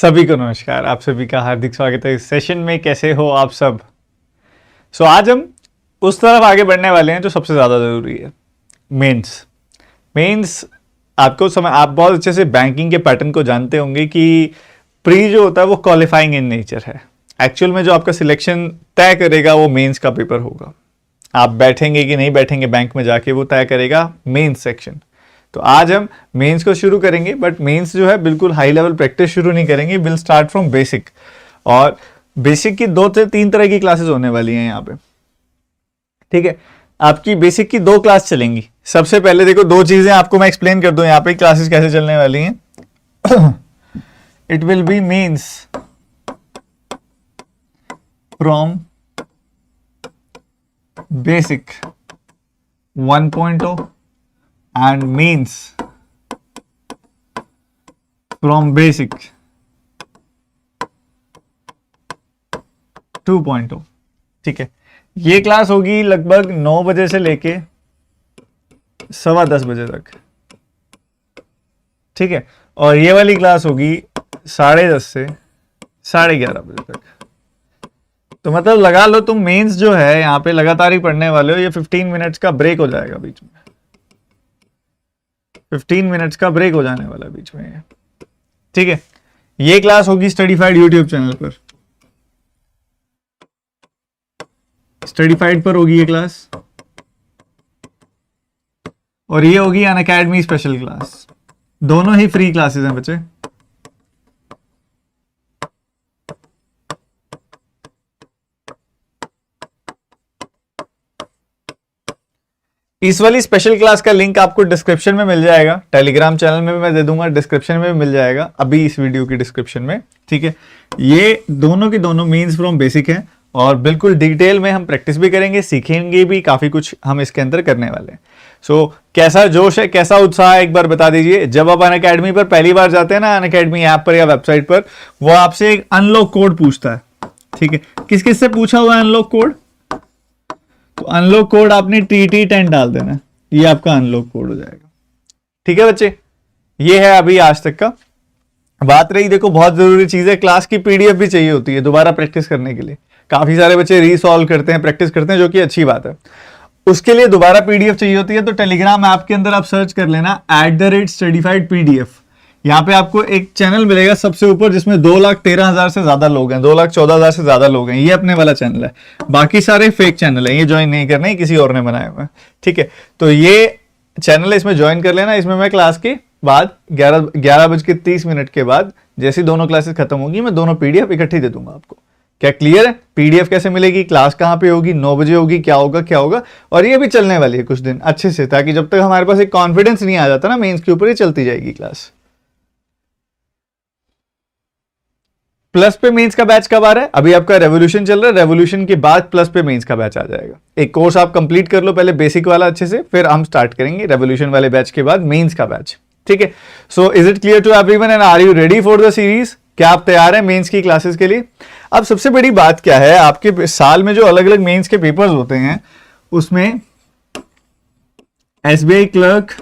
सभी को नमस्कार। आप सभी का हार्दिक स्वागत है इस सेशन में। कैसे हो आप सब? आज हम उस तरफ आगे बढ़ने वाले हैं जो सबसे ज़्यादा ज़रूरी है, मेंस। मेंस आपको आप बहुत अच्छे से बैंकिंग के पैटर्न को जानते होंगे कि प्री जो होता है वो क्वालिफाइंग इन नेचर है। एक्चुअल में जो आपका सिलेक्शन तय करेगा वो मेंस का पेपर होगा। आप बैठेंगे कि नहीं बैठेंगे बैंक में जाके वो तय करेगा मेंस सेक्शन। तो आज हम मेंस को शुरू करेंगे, बट मेंस जो है बिल्कुल हाई लेवल प्रैक्टिस शुरू नहीं करेंगे। विल स्टार्ट फ्रॉम बेसिक, और बेसिक की 2 से 3 तरह की क्लासेस होने वाली हैं यहाँ पे। ठीक है, आपकी बेसिक की 2 क्लास चलेंगी। सबसे पहले देखो 2 चीजें आपको मैं एक्सप्लेन कर दूं यहाँ पे क्लासेस कैसे चलने वाली हैं। It will be mains from basic 1.0 and means from basic 2.0। ठीक है, ये क्लास होगी लगभग 9 बजे से लेके 10:15 बजे तक। ठीक है, और ये वाली क्लास होगी 10:30 से 11:30 बजे तक। तो मतलब लगा लो तुम मेंस जो है यहाँ पे लगातार ही पढ़ने वाले हो। ये 15 मिनट्स का ब्रेक हो जाएगा बीच में, 15 मिनट्स का ब्रेक हो जाने वाला बीच में। ठीक है, ये क्लास होगी स्टडीफाइड यूट्यूब चैनल पर। स्टडीफाइड पर होगी ये क्लास, और ये होगी अनअकैडमी स्पेशल क्लास। दोनों ही फ्री क्लासेस हैं बच्चे। इस वाली स्पेशल क्लास का लिंक आपको डिस्क्रिप्शन में मिल जाएगा। टेलीग्राम चैनल में भी मैं दे दूंगा, डिस्क्रिप्शन में भी मिल जाएगा अभी इस वीडियो की डिस्क्रिप्शन में। ठीक है, ये दोनों की दोनों मीन्स फ्रॉम बेसिक हैं, और बिल्कुल डिटेल में हम प्रैक्टिस भी करेंगे, सीखेंगे भी, काफी कुछ हम इसके अंदर करने वाले हैं। सो कैसा जोश है, कैसा उत्साह है, एक बार बता दीजिए। जब आप अनअकैडमी पर पहली बार जाते हैं ना, अनअकैडमी ऐप पर या वेबसाइट पर, वो आपसे एक अनलॉक कोड पूछता है। ठीक है, किस किस से पूछा हुआ है अनलॉक कोड? तो अनलॉक कोड आपने TT10 डाल देना, ये आपका अनलॉक कोड हो जाएगा। ठीक है बच्चे, ये है अभी आज तक का। बात रही, देखो बहुत जरूरी चीज है, क्लास की PDF भी चाहिए होती है दोबारा प्रैक्टिस करने के लिए। काफी सारे बच्चे रीसॉल्व करते हैं, प्रैक्टिस करते हैं, जो कि अच्छी बात है। उसके लिए दोबारा PDF चाहिए होती है, तो टेलीग्राम ऐप के अंदर आप सर्च कर लेना @studyfied PDF। यहाँ पे आपको एक चैनल मिलेगा सबसे ऊपर, जिसमें 2,13,000 से ज्यादा लोग हैं, 2,14,000 से ज्यादा लोग हैं। ये अपने वाला चैनल है, बाकी सारे फेक चैनल है, ये ज्वाइन नहीं करने, किसी और ने बनाए हुए हैं। ठीक है, तो ये चैनल है, इसमें ज्वाइन कर लेना। इसमें मैं क्लास के बाद 11:30 के बाद, जैसी दोनों क्लासेस खत्म होगी, मैं दोनों PDF इकट्ठी दे दूंगा आपको। क्या क्लियर है? PDF कैसे मिलेगी, क्लास कहाँ पे होगी, 9 बजे होगी, क्या होगा, और ये भी चलने वाली है कुछ दिन अच्छे से, ताकि जब तक हमारे पास एक कॉन्फिडेंस नहीं आ जाता ना मेंस के ऊपर, ये चलती जाएगी क्लास। प्लस पे मेंस का बैच कब आ रहा है? अभी आपका रेवोल्यूशन चल रहा है, रेवोल्यूशन के बाद प्लस पे मेंस का बैच आ जाएगा। एक कोर्स आप कंप्लीट कर लो पहले बेसिक वाला अच्छे से, फिर हम स्टार्ट करेंगे रेवोल्यूशन वाले बैच के बाद मेंस का बैच। ठीक है, so is it clear to everyone and are you ready for the series? क्या आप तैयार हैं मेंस की क्लासेस के लिए? अब सबसे बड़ी बात क्या है, आपके साल में जो अलग अलग मेंस के पेपर्स होते हैं, उसमें SBI क्लर्क,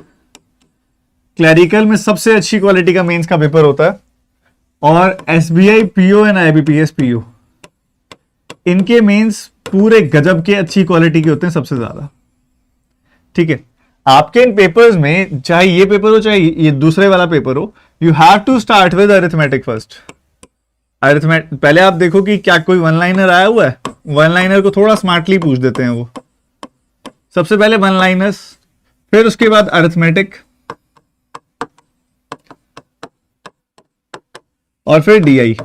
क्लरिकल में सबसे अच्छी क्वालिटी का मेंस का पेपर होता है, और SBI PO and IBPS PO, इनके मेंस पूरे गजब के अच्छी क्वालिटी के होते हैं सबसे ज्यादा। ठीक है, आपके इन पेपर्स में, चाहे ये पेपर हो चाहे ये दूसरे वाला पेपर हो, you have to start with arithmetic first. Arithmetic पहले आप देखो कि क्या कोई वन लाइनर आया हुआ है। वन लाइनर को थोड़ा स्मार्टली पूछ देते हैं वो। सबसे पहले वन लाइनर्स, फिर उसके बाद अरिथमेटिक, और फिर DI।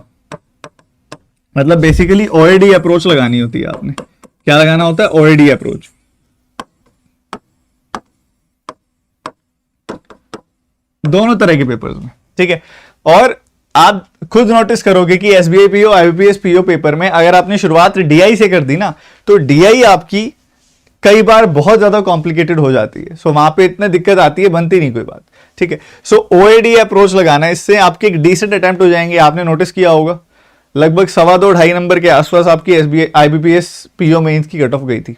मतलब बेसिकली OAD अप्रोच लगानी होती है आपने। क्या लगाना होता है? OAD approach. दोनों तरह के पेपर्स में। ठीक है, और आप खुद नोटिस करोगे कि SBI PO, IBPS PO paper में अगर आपने शुरुआत DI से कर दी ना, तो DI आपकी कई बार बहुत ज्यादा कॉम्प्लिकेटेड हो जाती है। सो वहां पे इतनी दिक्कत आती है, बनती नहीं कोई बात। ठीक है, सो OAD अप्रोच लगाना है, इससे आपके एक डिसेंट अटेम्प्ट हो जाएंगे। आपने नोटिस किया होगा लगभग 2.25 नंबर के आसपास आपकी SBI IBPS PO मेंस की कट ऑफ गई थी,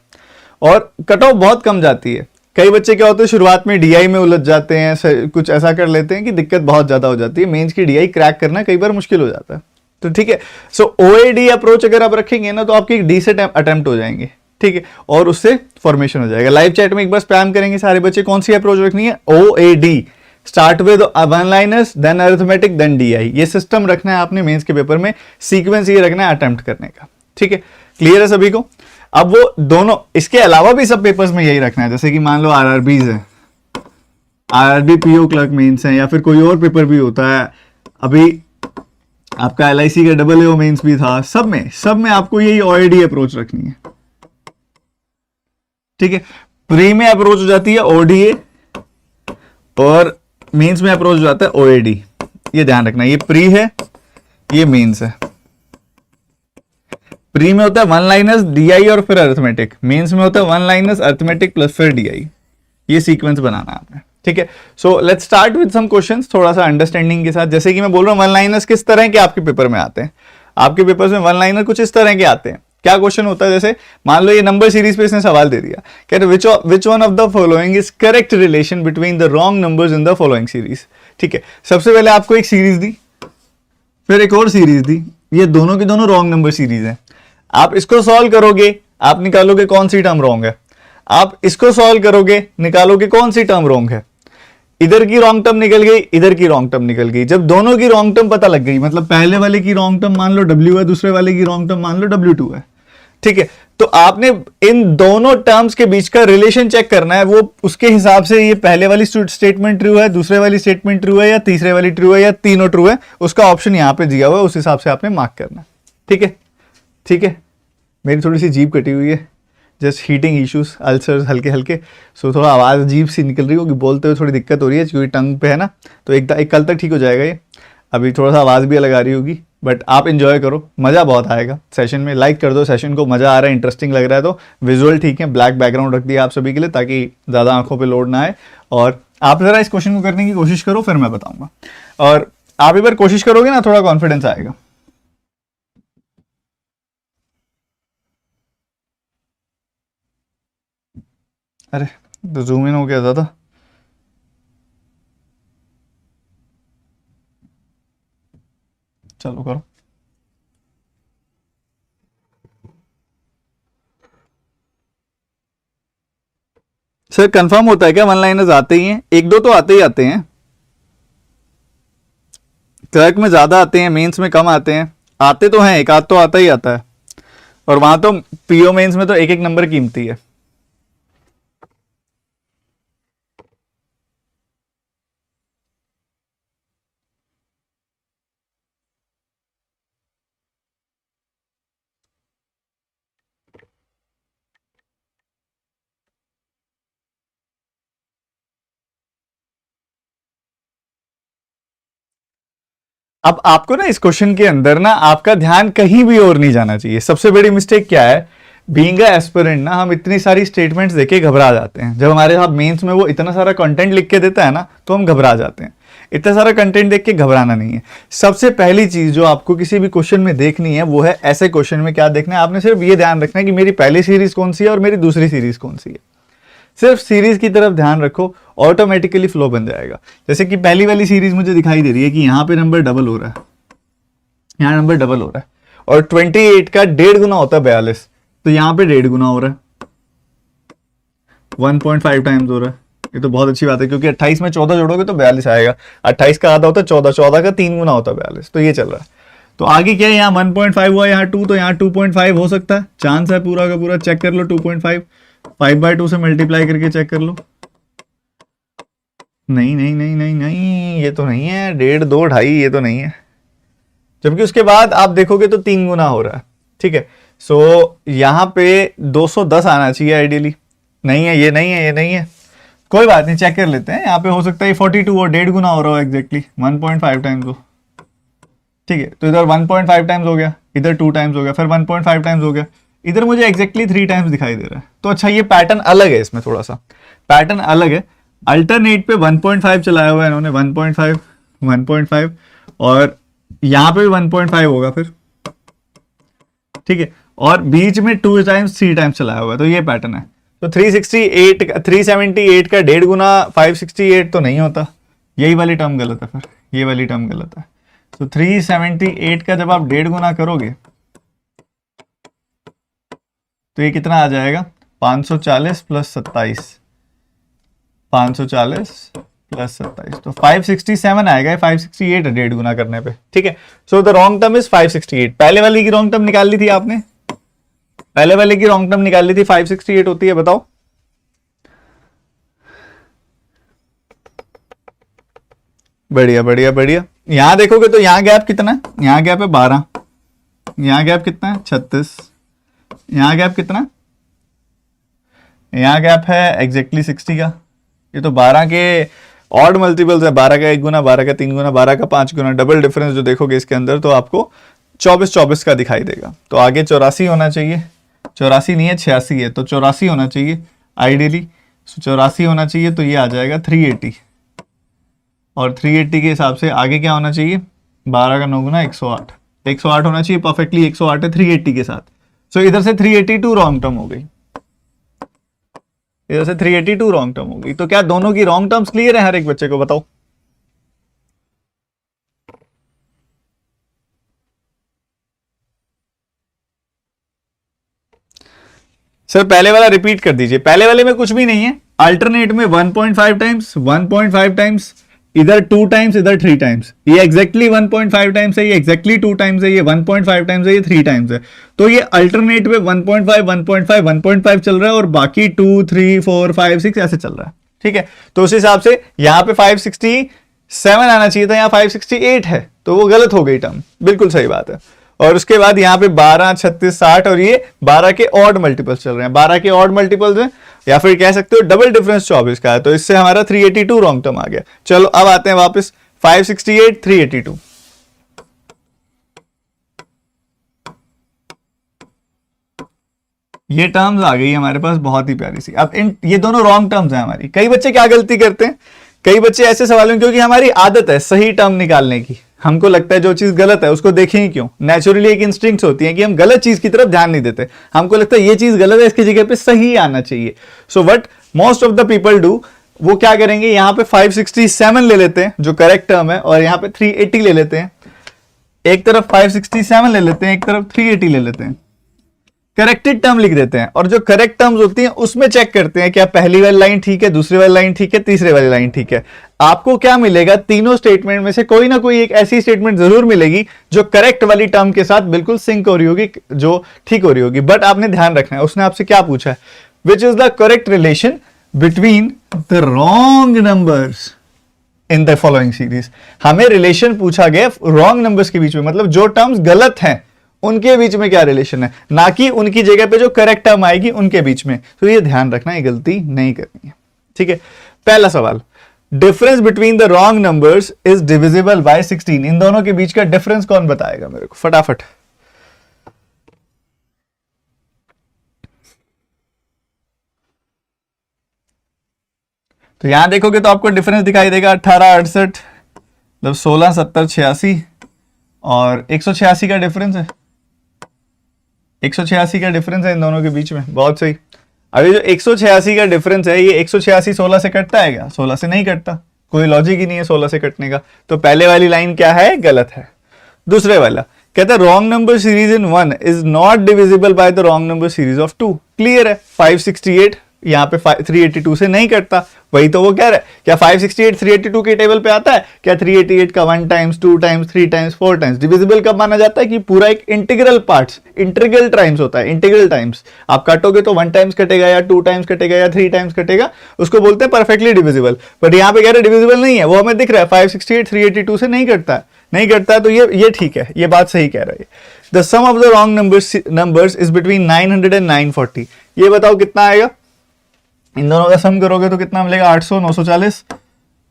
और कट ऑफ बहुत कम जाती है। कई बच्चे क्या होते हैं शुरुआत में डीआई में उलझ जाते हैं, कुछ ऐसा कर लेते हैं कि दिक्कत बहुत ज्यादा हो जाती है, मेंस की डीआई क्रैक करना कई बार मुश्किल हो जाता है। तो ठीक है, सो ओएडी अप्रोच अगर आप रखेंगे ना तो आपकी डी से अटेम्प्ट हो जाएंगे, ठीक है, और उससे फॉर्मेशन हो जाएगा। लाइव चैट में एक बार स्पैम करेंगे सारे बच्चे, कौन सी अप्रोच रखनी है, OAD, start with one liners then arithmetic then DI. ये सिस्टम रखना है आपने मेंस के पेपर में, सीक्वेंस ये रखना है अटेम्प्ट करने का, ठीक है, क्लियर है सभी को। अब वो दोनों, इसके अलावा भी सब पेपर्स में यही रखना है, जैसे कि मान लो आरआरबीज है, आरआरबी पीओ क्लर्क मेंस है, या फिर कोई और पेपर भी होता है, अभी आपका एलआईसी का डबल एओ मेंस भी था, सब में आपको यही ओएडी अप्रोच रखनी है, ठीक है। प्री में अप्रोच हो जाती है ओडीए और मेंस में अप्रोच हो जाता है ओएडी, ये ध्यान रखना, ये प्री है ये मेंस है। प्री में होता है वन लाइनर्स डीआई और फिर अरिथमेटिक, मेंस में होता है वन लाइनर्स अरिथमेटिक प्लस फिर डीआई, ये सीक्वेंस बनाना है आपने, ठीक है। So let's start with some questions थोड़ा सा अंडरस्टैंडिंग के साथ। जैसे कि मैं बोल रहा हूं वन लाइनर्स किस तरह के आपके पेपर में आते हैं, आपके पेपर्स में वन लाइनर कुछ इस तरह के आते हैं। क्या क्वेश्चन होता है, जैसे मान लो ये नंबर सीरीज पे इसने सवाल दे दिया, कहते which one of the following is correct relation between the wrong numbers in the following series, ठीक है। सबसे पहले आपको एक सीरीज दी, फिर एक और सीरीज दी, ये दोनों की दोनों रॉन्ग नंबर सीरीज है। आप इसको सॉल्व करोगे, आप निकालोगे कौन सी टर्म रॉन्ग है, आप इसको सॉल्व करोगे निकालोगे कौन सी टर्म रॉन्ग है। इधर की रॉन्ग टर्म निकल गई, इधर की रॉन्ग टर्म निकल गई। जब दोनों की रॉन्ग टर्म पता लग गई, मतलब पहले वाले की रॉन्ग टर्म मान लो W है, दूसरे वाले की रॉन्ग टर्म मान लो W2 है, ठीक है, तो आपने इन दोनों टर्म्स के बीच का रिलेशन चेक करना है। वो उसके हिसाब से ये पहले वाली स्टेटमेंट ट्रू है, दूसरे वाली स्टेटमेंट ट्रू है, या तीसरे वाली ट्रू है, या तीनों ट्रू है, उसका ऑप्शन यहां पे दिया हुआ है, उस हिसाब से आपने मार्क करना, ठीक है, ठीक है। मेरी थोड़ी सी जीभ कटी हुई है, जस्ट हीटिंग इश्यूज, अल्सर्स हल्के हल्के, सो थोड़ा आवाज़ अजीब सी निकल रही होगी, बोलते हुए थोड़ी दिक्कत हो रही है क्योंकि टंग पे है ना, तो एक कल तक ठीक हो जाएगा ये। अभी थोड़ा सा आवाज़ भी अलग आ रही होगी, बट आप इंजॉय करो, मज़ा बहुत आएगा सेशन में। लाइक कर दो सेशन को, मज़ा आ रहा है, इंटरेस्टिंग लग रहा है तो। विजुअल ठीक है, ब्लैक बैकग्राउंड रख दिया आप सभी के लिए ताकि ज़्यादा आंखों पे लोड ना आए। और आप ज़रा इस क्वेश्चन को करने की कोशिश करो, फिर मैं बताऊँगा। और आप एक बार कोशिश करोगे ना, थोड़ा कॉन्फिडेंस आएगा। अरे तो जूम इन हो गया ज़्यादा। चलो करो। सर कंफर्म होता है क्या वन लाइनर्स आते ही हैं? एक दो तो आते ही आते हैं, क्लर्क में ज्यादा आते हैं, मेंस में कम आते हैं। आते तो हैं, एक आध तो आता ही आता है, और वहां तो पीओ मेंस में तो एक एक नंबर कीमती है। अब आपको ना इस क्वेश्चन के अंदर ना आपका ध्यान कहीं भी और नहीं जाना चाहिए। सबसे बड़ी मिस्टेक क्या है, बीइंग अ एस्पिरेंट ना हम इतनी सारी स्टेटमेंट्स देके घबरा जाते हैं। जब हमारे साथ मेंस में वो इतना सारा कंटेंट लिख के देता है ना, तो हम घबरा जाते हैं। इतना सारा कंटेंट देख के घबराना नहीं है। सबसे पहली चीज जो आपको किसी भी क्वेश्चन में देखनी है वो है, ऐसे क्वेश्चन में क्या देखना है, आपने सिर्फ ये ध्यान रखना है कि मेरी पहली सीरीज कौन सी है और मेरी दूसरी सीरीज कौन सी है। सिर्फ सीरीज की तरफ ध्यान रखो, ऑटोमेटिकली फ्लो बन जाएगा। जैसे कि पहली वाली सीरीज मुझे दिखाई दे रही है कि यहाँ पे नंबर डबल हो रहा है, यहाँ नंबर डबल हो रहा है, और 28 का 1.5 गुना होता है 42, तो यहाँ पे 1.5 गुना हो रहा है, 1.5 टाइम्स हो रहा है। ये तो बहुत अच्छी बात है क्योंकि 28 में 14 जोड़ोगे तो 42 आएगा। 28 का आधा होता है 14, 14 का 3 गुना होता है 42, तो ये चल रहा है। तो आगे क्या है, यहाँ 1.5 हुआ, यहाँ 2, तो यहाँ 2.5 हो सकता है, चांस है पूरा का पूरा। चेक कर लो 2.5, 5/2 से मल्टीप्लाई करके चेक कर लो। नहीं नहीं नहीं नहीं नहीं, ये तो नहीं है, 1.5, 2, 2.5, ये तो नहीं है। जबकि उसके बाद आप देखोगे तो 3 गुना हो रहा है, ठीक है। सो यहाँ पे 210 आना चाहिए आइडियली, नहीं है, ये नहीं है, ये नहीं है। कोई बात नहीं, चेक कर लेते हैं। यहाँ पे हो सकता है 42 और 1.5 गुना हो रहा हो एग्जैक्टली 1.5 टाइम्स हो, ठीक है। तो इधर 1.5 टाइम्स हो गया, इधर 2 टाइम्स हो गया, फिर 1.5 टाइम्स हो गया, इधर मुझे एग्जैक्टली 3 टाइम्स दिखाई दे रहा है। तो अच्छा, ये पैटर्न अलग है, इसमें थोड़ा सा पैटर्न अलग है। अल्टरनेट पे 1.5 चलाया हुआ है इन्होंने, 1.5, 1.5, और यहाँ पे भी 1.5 होगा फिर, ठीक है। और बीच में 2 टाइम्स 3 टाइम्स चलाया हुआ है, तो ये पैटर्न है। तो 378 का 1.5 गुना 568 तो नहीं होता, यही वाली टर्म गलत है, फिर ये वाली टर्म गलत है। तो 378 का जब आप 1.5 गुना करोगे तो ये कितना आ जाएगा, 540 प्लस 27, 540 प्लस 27, तो 567 आएगा, 568 है 1.5 गुना करने पे, ठीक है। So the wrong term is 568। पहले वाली की रॉन्ग टर्म निकाल ली थी आपने, पहले वाले की रॉन्ग टर्म निकाल ली थी, 568 होती है, बताओ। बढ़िया बढ़िया बढ़िया। यहां देखोगे तो यहां गैप कितना है, यहां गैप है 12, यहां गैप कितना है 36, यहां गैप कितना, यहां गैप है एग्जैक्टली 60 का। ये तो 12 के ऑड मल्टीपल्स है, 12 का 1 गुना, 12 का 3 गुना, 12 का 5 गुना, डबल डिफरेंस जो देखोगे इसके अंदर तो आपको 24 का दिखाई देगा। तो आगे 84 होना चाहिए, 84 नहीं है 86 है, तो 84 होना चाहिए आइडियली। 84 होना चाहिए, तो ये आ जाएगा 380, और 380 के हिसाब से आगे क्या होना चाहिए, 12 का 9 गुना 108, 108 होना चाहिए परफेक्टली, 108 है 380 के साथ। सो इधर से 382 रॉन्ग टर्म हो गई, इधर से 382 रॉन्ग टर्म हो गई। तो क्या दोनों की रॉन्ग टर्म्स क्लियर है हर एक बच्चे को, बताओ। सर पहले वाला रिपीट कर दीजिए। पहले वाले में कुछ भी नहीं है, अल्टरनेट में 1.5 टाइम्स, 1.5 टाइम्स, इधर 2 टाइम्स, इधर 3 टाइम्स। ये एग्जैक्टली 1.5 टाइम्स है, ये एग्जैक्टली 2 टाइम्स है, ये 1.5 टाइम्स है, ये 3 टाइम्स है। तो ये अल्टरनेट में 1.5 1.5 1.5 चल रहा है, और बाकी 2 3 4 5 6 ऐसे चल रहा है, ठीक है। तो उस हिसाब से यहां पे 567 आना चाहिए था, यहां 568 है, तो वो गलत हो गई टर्म, बिल्कुल सही बात है। और उसके बाद यहाँ पे 12 36 60, और ये 12 के ऑड मल्टीपल्स चल रहे हैं, 12 के ऑड मल्टीपल्स हैं, या फिर कह सकते हो डबल डिफरेंस 24 का है। तो इससे हमारा 382 रॉन्ग टर्म आ गया। चलो अब आते हैं वापस 568 382। ये टर्म्स आ गई हमारे पास बहुत ही प्यारी सी। अब इन ये दोनों रॉन्ग टर्म्स हैं हमारी। कई बच्चे क्या गलती करते हैं, कई बच्चे ऐसे सवालों में, क्योंकि हमारी आदत है सही टर्म निकालने की, हमको लगता है जो चीज गलत है उसको देखें ही क्यों, नेचुरली एक इंस्टिंक्ट होती है कि हम गलत चीज की तरफ ध्यान नहीं देते, हमको लगता है ये चीज गलत है, इसकी जगह पे सही आना चाहिए। So what most of the people do, वो क्या करेंगे, यहां पे 567 ले लेते हैं जो करेक्ट टर्म है, और यहां पे 380 ले लेते हैं। एक तरफ 567 ले लेते हैं, एक तरफ 380 ले लेते हैं, करेक्टेड टर्म लिख देते हैं, और जो करेक्ट टर्म्स होती हैं उसमें चेक करते हैं क्या पहली वाली लाइन ठीक है, दूसरी वाली लाइन ठीक है, तीसरी वाली लाइन ठीक है। आपको क्या मिलेगा, तीनों स्टेटमेंट में से कोई ना कोई एक ऐसी स्टेटमेंट जरूर मिलेगी जो करेक्ट वाली टर्म के साथ बिल्कुल सिंक हो रही होगी, जो ठीक हो रही होगी। बट आपने ध्यान रखना है, उसने आपसे क्या पूछा है, which is the correct relation between the wrong numbers in the following series. हमें रिलेशन पूछा गया रॉन्ग नंबर्स के बीच में, मतलब जो टर्म्स गलत हैं उनके बीच में क्या रिलेशन है, ना कि उनकी जगह पे जो करेक्ट टर्म आएगी उनके बीच में। तो ये ध्यान रखना, ये गलती नहीं करनी है, ठीक है। पहला सवाल, difference between the wrong numbers is divisible by 16। इन दोनों के बीच का डिफरेंस कौन बताएगा मेरे को, फटाफट। तो यहां देखोगे तो आपको डिफरेंस दिखाई देगा 18 68, मतलब 16 70 86, और 186 का डिफरेंस है, 186 का डिफरेंस है इन दोनों के बीच में, बहुत सही। अभी जो 186 का डिफरेंस है, ये 186 16 से कटता है क्या, 16 से नहीं कटता, कोई लॉजिक ही नहीं है 16 से कटने का। तो पहले वाली लाइन क्या है, गलत है। दूसरे वाला कहता है wrong number series in 1 is not divisible by the wrong number series of 2। Clear है, 568 यहाँ पे 382 से नहीं कटता, वही तो वो कह रहा है। क्या 568 382 के टेबल पे आता है क्या, 388 का 1 times 2 times 3 times 4 times. Divisible कब माना जाता है कि पूरा एक इंटीग्रल पार्ट्स, इंटीग्रल टाइम्स होता है, इंटीग्रल टाइम्स। आप काटोगे तो 1 टाइम्स कटेगा या 2 टाइम्स कटेगा या 3 टाइम्स कटेगा, उसको बोलते हैं परफेक्टली डिविजिबल। बट यहाँ पे कह रहे डिविजिबल नहीं है, वो हमें दिख रहा है 568 382 से नहीं कटता है, नहीं करता है। तो ये ठीक है, ये बात सही कह रहा है। The sum of the wrong numbers is between 900 and 940। ये बताओ कितना आएगा, इन दोनों का सम करोगे तो कितना मिलेगा, 800 940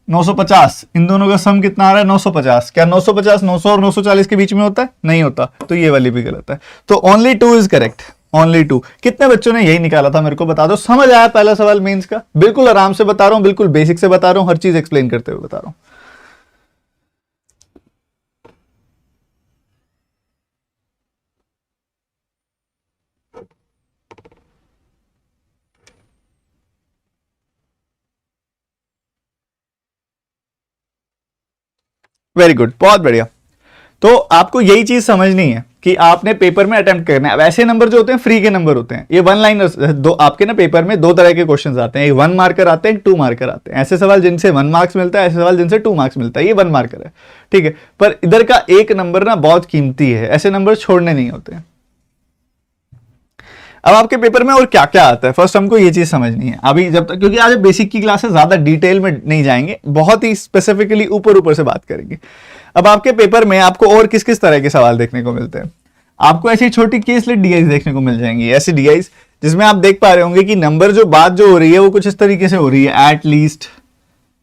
950। इन दोनों का सम कितना आ रहा है, 950। क्या 950 900 और 940 के बीच में होता है, नहीं होता, तो ये वाली भी गलत है। तो ओनली 2 इज करेक्ट, ओनली 2। कितने बच्चों ने यही निकाला था मेरे को बता दो। समझ आया पहला सवाल मेंस का, बिल्कुल आराम से बता रहा हूं, बिल्कुल बेसिक से बता रहा हूं, हर चीज एक्सप्लेन करते हुए बता रहा हूं। वेरी गुड, बहुत बढ़िया। तो आपको यही चीज समझनी है कि आपने पेपर में अटेम्प्ट करना है। अब ऐसे नंबर जो होते हैं फ्री के नंबर होते हैं, ये वन लाइन दो आपके ना पेपर में दो तरह के क्वेश्चंस आते हैं, एक 1 मार्कर आते हैं, एक 2 मार्कर आते हैं। ऐसे सवाल जिनसे 1 मार्क्स मिलता है, ऐसे सवाल जिनसे 2 मार्क्स मिलता है, ये 1 मार्कर है, ठीक है। पर इधर का एक नंबर ना बहुत कीमती है, ऐसे नंबर छोड़ने नहीं होते हैं। अब आपके पेपर में और क्या क्या आता है, फर्स्ट हमको ये चीज समझनी है अभी जब तक, क्योंकि आज बेसिक की क्लास है, ज्यादा डिटेल में नहीं जाएंगे, बहुत ही स्पेसिफिकली ऊपर ऊपर से बात करेंगे। अब आपके पेपर में आपको और किस किस तरह के सवाल देखने को मिलते हैं, आपको ऐसी छोटी केसलेट डीआईज देखने को मिल जाएंगी, ऐसी डीआईज जिसमें आप देख पा रहे होंगे कि नंबर जो बात जो हो रही है वो कुछ इस तरीके से हो रही है, एट लीस्ट,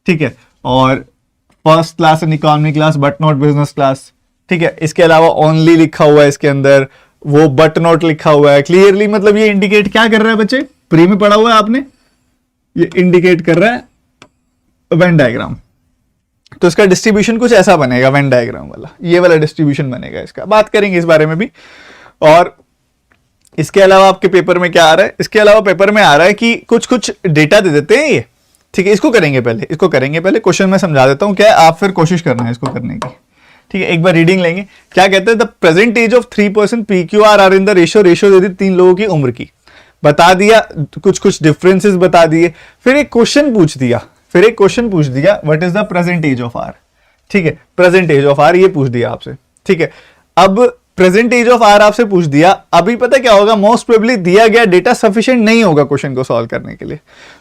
ठीक है, और first class and economy class but not business class, ठीक है। इसके अलावा ओनली लिखा हुआ है इसके अंदर, वो बट नॉट लिखा हुआ है क्लियरली, मतलब ये इंडिकेट क्या कर रहा है बच्चे, प्री में पढ़ा हुआ है आपने, ये इंडिकेट कर रहा है वेन डायग्राम। तो इसका डिस्ट्रीब्यूशन कुछ ऐसा बनेगा, वेन डायग्राम वाला, ये वाला डिस्ट्रीब्यूशन बनेगा इसका, बात करेंगे इस बारे में भी। और इसके अलावा आपके पेपर में क्या आ रहा है, इसके अलावा पेपर में आ रहा है कि कुछ कुछ डेटा दे देते हैं ये, ठीक है। इसको करेंगे पहले, क्वेश्चन में समझा देता हूं क्या है, आप फिर कोशिश करना है इसको करने की, ठीक है। एक बार रीडिंग लेंगे, क्या कहते हैं, the present age of 3% PQR are in the ratio दे दी 3 लोगों की उम्र की, बता दिया कुछ कुछ डिफरेंसेस बता दिए, फिर एक क्वेश्चन पूछ दिया what is the present age of R, ठीक है, प्रेजेंट एज ऑफ आर ये पूछ दिया आपसे, ठीक है। अब प्रेजेंट एज ऑफ आर आपसे पूछ दिया, अभी पता क्या होगा, मोस्ट प्रोबेबली दिया गया डेटा सफिशिएंट नहीं होगा क्वेश्चन को सॉल्व करने के लिए,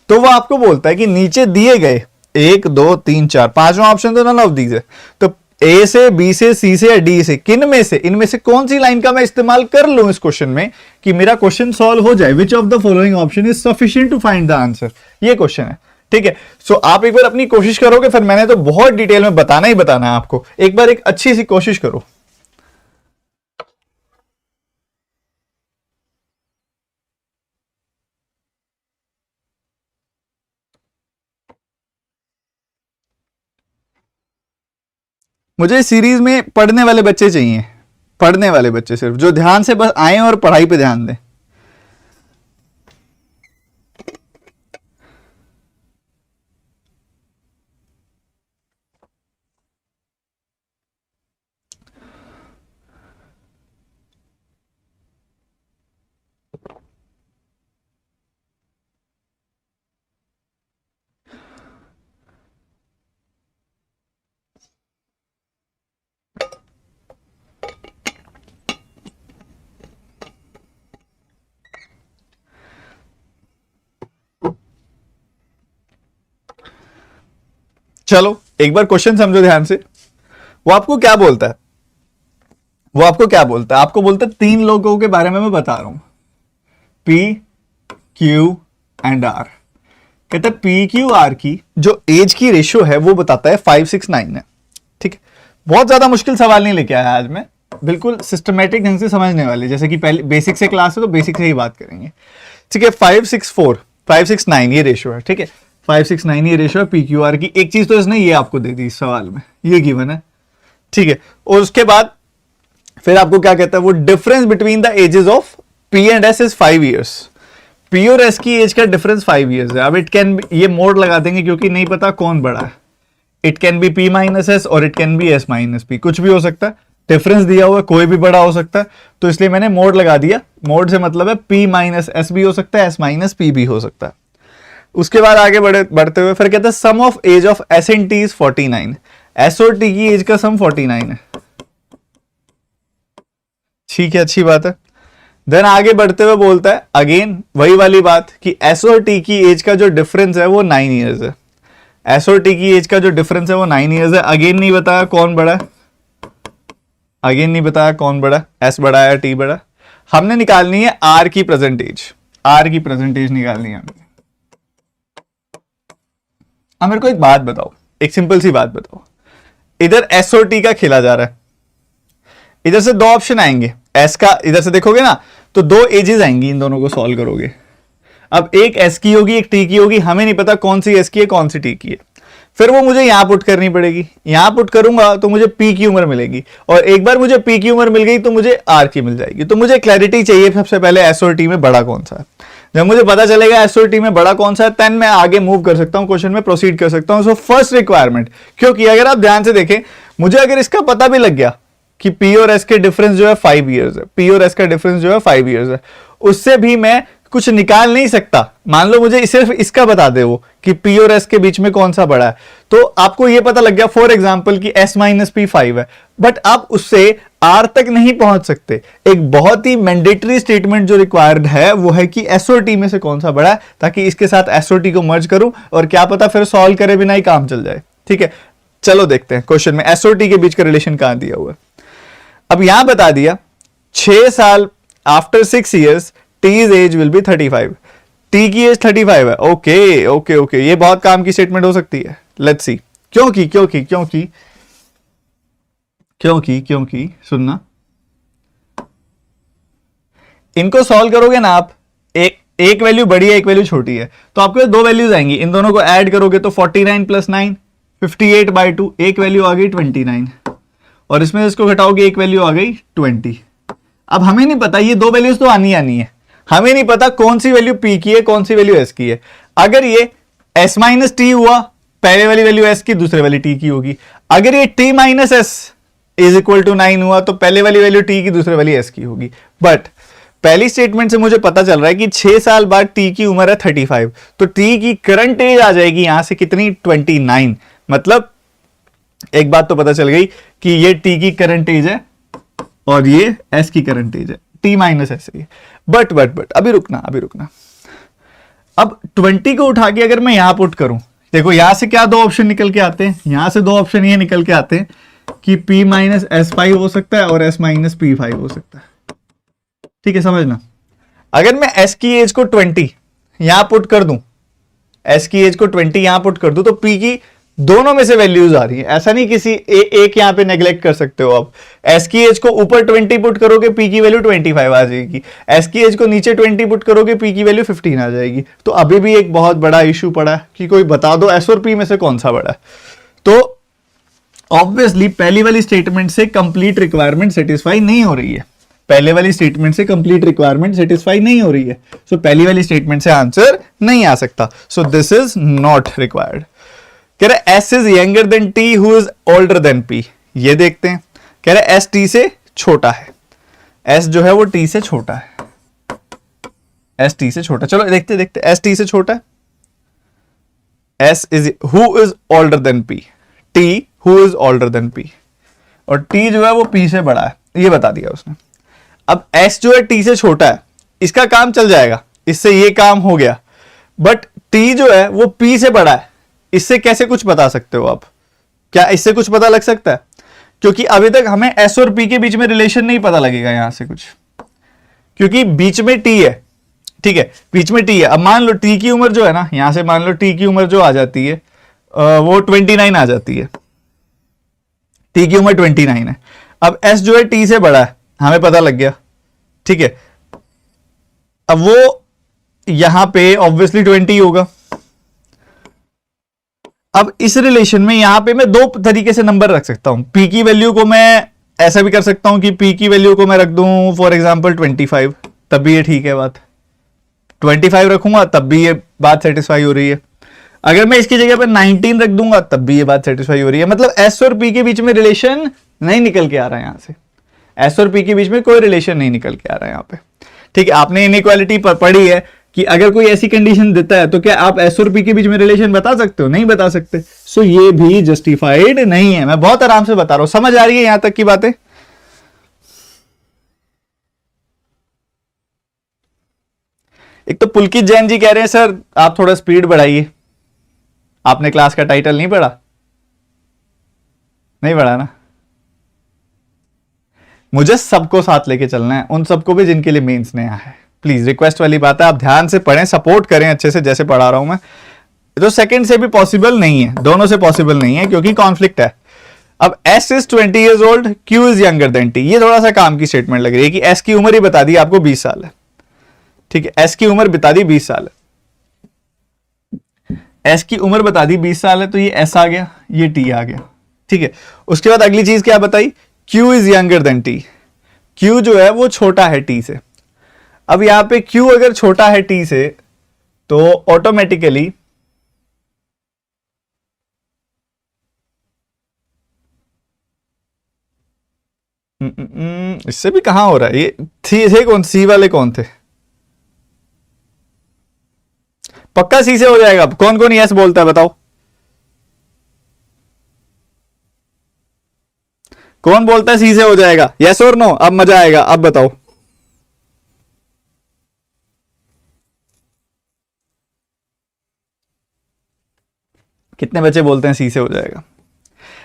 तो वो आपको बोलता है कि नीचे दिए गए 1 2 3 4 पांचवा ऑप्शन तो नन ऑफ दीज है, तो ए से बी से सी से या डी से किन में से इनमें से कौन सी लाइन का मैं इस्तेमाल कर लूं इस क्वेश्चन में कि मेरा क्वेश्चन सॉल्व हो जाए, which of the following option is sufficient to find the answer, ये क्वेश्चन है, ठीक है। सो आप एक बार अपनी कोशिश करोगे, फिर मैंने तो बहुत डिटेल में बताना ही बताना है आपको, एक बार एक अच्छी सी कोशिश करो। मुझे सीरीज में पढ़ने वाले बच्चे चाहिए, पढ़ने वाले बच्चे सिर्फ, जो ध्यान से बस आए और पढ़ाई पे ध्यान दें। चलो एक बार क्वेश्चन समझो ध्यान से, वो आपको क्या बोलता है, आपको बोलता है 3 लोगों के बारे में मैं बता रहा हूं, P Q एंड R। कहता है P Q R की जो एज की रेशियो है वो बताता है 569 है, ठीक है। बहुत ज्यादा मुश्किल सवाल नहीं लेके आया आज मैं, बिल्कुल सिस्टमेटिक ढंग से समझने वाले, जैसे कि पहले बेसिक से क्लास है तो बेसिक से ही बात करेंगे, ठीक है। 569 ये रेशियो है, ठीक है, 569 ये रेशियो है PQR की। एक चीज तो इसने ये आपको दे दी इस सवाल में, ये गिवन है, ठीक है। और उसके बाद फिर आपको क्या कहता है, वो difference between the ages of P and S is 5 years, P और S की एज का डिफरेंस 5 ईयर्स है। अब इट कैन, ये मोड लगा देंगे क्योंकि नहीं पता कौन बड़ा है, it can be P minus S और it can be S minus P, कुछ भी हो सकता है, डिफरेंस दिया हुआ है, कोई भी बड़ा हो सकता है, तो इसलिए मैंने मोड लगा दिया। मोड से मतलब है P माइनस S भी हो सकता है, S माइनस P भी हो सकता है। उसके बाद आगे बढ़ते हुए फिर कहते हैं sum of age of S and T is 49, S और T की एज का सम 49 है, ठीक है, अच्छी बात है। देन आगे बढ़ते हुए बोलता है अगेन वही वाली बात कि S और T की एज का जो डिफरेंस है वो 9 ईयर्स है, S और T की एज का जो डिफरेंस है वो 9 ईयर्स है। अगेन नहीं बताया कौन बड़ा है, S बड़ा है T बड़ा। हमने निकालनी है R की प्रेजेंट एज निकालनी है हमें। अब मेरे को एक बात बताओ, एक सिंपल सी बात बताओ, इधर S और T का खेला जा रहा है, इधर से 2 ऑप्शन आएंगे, S का इधर से देखोगे ना तो 2 एजेस आएंगी, इन दोनों को सॉल्व करोगे। अब एक S की होगी एक T की होगी, हमें नहीं पता कौन सी S की है कौन सी T की है, फिर वो मुझे यहां पुट करनी पड़ेगी, यहां पुट करूंगा तो मुझे P की उम्र मिलेगी, और एक बार मुझे P की उम्र मिल गई तो मुझे R की मिल जाएगी। तो मुझे क्लैरिटी चाहिए सबसे पहले S और T में बड़ा कौन सा है। जब मुझे पता चलेगा एस और टी में बड़ा कौन सा है, देन मैं आगे मूव कर सकता हूं, क्वेश्चन में प्रोसीड कर सकता हूं। सो फर्स्ट रिक्वायरमेंट, क्योंकि अगर आप ध्यान से देखें, मुझे अगर इसका पता भी लग गया कि पी और एस के डिफरेंस जो है 5 इयर्स है, पी और एस का डिफरेंस जो है 5 इयर्स है, उससे भी मैं कुछ निकाल नहीं सकता। मान लो मुझे सिर्फ इसका बता दे वो कि पी और एस के बीच में कौन सा बड़ा है, तो आपको ये पता लग गया फॉर एग्जांपल कि एस माइनस पी 5 है, बट आप उससे आर तक नहीं पहुंच सकते। एक बहुत ही मैंडेटरी स्टेटमेंट जो रिक्वायर्ड है वो है कि एस और टी में से कौन सा बड़ा है, ताकि इसके साथ एस और टी को मर्ज करूं और क्या पता फिर सॉल्व करे बिना ही काम चल जाए। ठीक है, चलो देखते हैं क्वेश्चन में एस और टी के बीच का रिलेशन कहां दिया हुआ है। अब यहां बता दिया 6 साल after 6 years T's age will be 35, T की एज 35 है। ओके ओके ओके, ये बहुत काम की स्टेटमेंट हो सकती है। लेट्स सी, क्योंकि क्योंकि क्योंकि क्योंकि क्योंकि सुनना, इनको सॉल्व करोगे ना आप, एक वैल्यू बड़ी है एक वैल्यू छोटी है, तो आपको दो वैल्यूज आएंगी, इन दोनों को ऐड करोगे तो 49 + 9 58/2, एक वैल्यू आ गई 29, और इसमें इसको घटाओगे एक वैल्यू आ गई 20। अब हमें नहीं पता, ये दो वैल्यूज तो आनी है, हमें नहीं पता कौन सी वैल्यू पी की है कौन सी वैल्यू एस की है। अगर ये एस माइनस टी हुआ, पहले वाली वैल्यू एस की, दूसरे वाली टी की होगी। अगर ये T minus S is equal to 9 हुआ, तो पहले वाली वैल्यू टी की, दूसरे वाली एस की होगी। बट पहली स्टेटमेंट से मुझे पता चल रहा है कि 6 साल बाद टी की उम्र है 35, तो टी की करंट एज आ जाएगी यहां से कितनी, 29। मतलब एक बात तो पता चल गई कि ये टी की करंट एज है और ये एस की करंट एज है, टी माइनस एस है। बट अभी रुकना, अब 20 को उठा के अगर मैं यहां पुट करूं, देखो यहां से क्या दो ऑप्शन निकल के आते हैं, यहां से दो ऑप्शन ये निकल के आते हैं कि P माइनस S5 हो सकता है और S माइनस P5 हो सकता है। ठीक है, समझना। अगर मैं S की एज को 20 यहां पुट कर दूं, S की एज को 20 यहां पुट कर दूं, तो P की दोनों में से वैल्यूज आ रही है। ऐसा नहीं किसी एक यहां पे नेग्लेक्ट कर सकते हो आप। S की एज को ऊपर 20 पुट करोगे, P की वैल्यू 25 आ जाएगी। S की एज को नीचे 20 पुट करोगे, P की वैल्यू 15 आ जाएगी। तो अभी भी एक बहुत बड़ा इशू पड़ा है कि कोई बता दो S और P में से कौन सा बड़ा है। तो ऑब्वियसली पहली वाली स्टेटमेंट से कंप्लीट रिक्वायरमेंट सेटिस्फाई नहीं हो रही है, पहले वाली स्टेटमेंट से कंप्लीट रिक्वायरमेंट सेटिस्फाई नहीं हो रही है। सो पहली वाली स्टेटमेंट से आंसर नहीं आ सकता। So this is not required. कह रहे S is younger than T who is older than P। ये देखते हैं, कह रहे S T से छोटा है, S जो है वो T से छोटा है, S T से छोटा। चलो देखते देखते, S T से छोटा है, S is who is older than P, T who is older than P, और T जो है वो P से बड़ा है, ये बता दिया उसने। अब S जो है T से छोटा है, इसका काम चल जाएगा, इससे ये काम हो गया। बट T जो है वो P से बड़ा है, इससे कैसे कुछ बता सकते हो आप? क्या इससे कुछ पता लग सकता है? क्योंकि अभी तक हमें S और P के बीच में रिलेशन नहीं पता लगेगा यहां से कुछ, क्योंकि बीच में T है। ठीक है, बीच में T है। अब मान लो T की उम्र जो है ना, यहां से मान लो T की उम्र जो आ जाती है वो 29 आ जाती है, T की उम्र 29 है। अब S जो है T से बड़ा है, हमें पता लग गया। ठीक है, अब वो यहां पे ऑब्वियसली 20 होगा। अब इस रिलेशन में यहां पे मैं दो तरीके से नंबर रख सकता हूं। P की वैल्यू को मैं ऐसा भी कर सकता हूं कि P की वैल्यू को मैं रख दूं फॉर एग्जांपल 25, तब भी ये ठीक है बात। 25 रखूंगा तब भी ये बात सेटिस्फाई हो रही है। अगर मैं इसकी जगह पे 19 रख दूंगा तब भी ये बात सेटिस्फाई हो रही है। मतलब S और P के बीच में रिलेशन नहीं निकल के आ रहा है यहां से, S और P के बीच में कोई रिलेशन नहीं निकल के आ रहा है यहां पे। ठीक है, आपने इनइक्वालिटी पढ़ी है कि अगर कोई ऐसी कंडीशन देता है तो क्या आप S और P के बीच में रिलेशन बता सकते हो? नहीं बता सकते। सो ये भी जस्टिफाइड नहीं है। मैं बहुत आराम से बता रहा हूं, समझ आ रही है यहां तक की बातें? एक तो पुलकित जैन जी कह रहे हैं सर आप थोड़ा स्पीड बढ़ाइए। आपने क्लास का टाइटल नहीं पढ़ा? नहीं पढ़ा ना? मुझे सबको साथ लेके चलना है, उन सबको भी जिनके लिए मेंस नया है। प्लीज रिक्वेस्ट वाली बात है, आप ध्यान से पढ़ें, सपोर्ट करें अच्छे से जैसे पढ़ा रहा हूं मैं। तो सेकंड से भी पॉसिबल नहीं है, दोनों से पॉसिबल नहीं है क्योंकि कॉन्फ्लिक्ट है। अब S is 20 years old, Q is younger than T। ये थोड़ा सा काम की स्टेटमेंट लग रही है कि S की उम्र ही बता दी आपको 20 साल है। ठीक है, S की उम्र बता दी 20 साल है, S की उम्र बता दी 20 साल है, तो ये S आ गया, ये T आ गया। ठीक है, उसके बाद अगली चीज क्या बताई? Q is younger than T। Q जो है वो छोटा है T से। अब यहां पे Q अगर छोटा है T से तो ऑटोमेटिकली इससे भी कहां हो रहा है ये, थे कौन, सी वाले कौन थे? पक्का सी से हो जाएगा। कौन कौन यस बोलता है बताओ, कौन बोलता है सी से हो जाएगा? यस और नो? अब मजा आएगा, अब बताओ। कितने बच्चे बोलते हैं सी से हो जाएगा?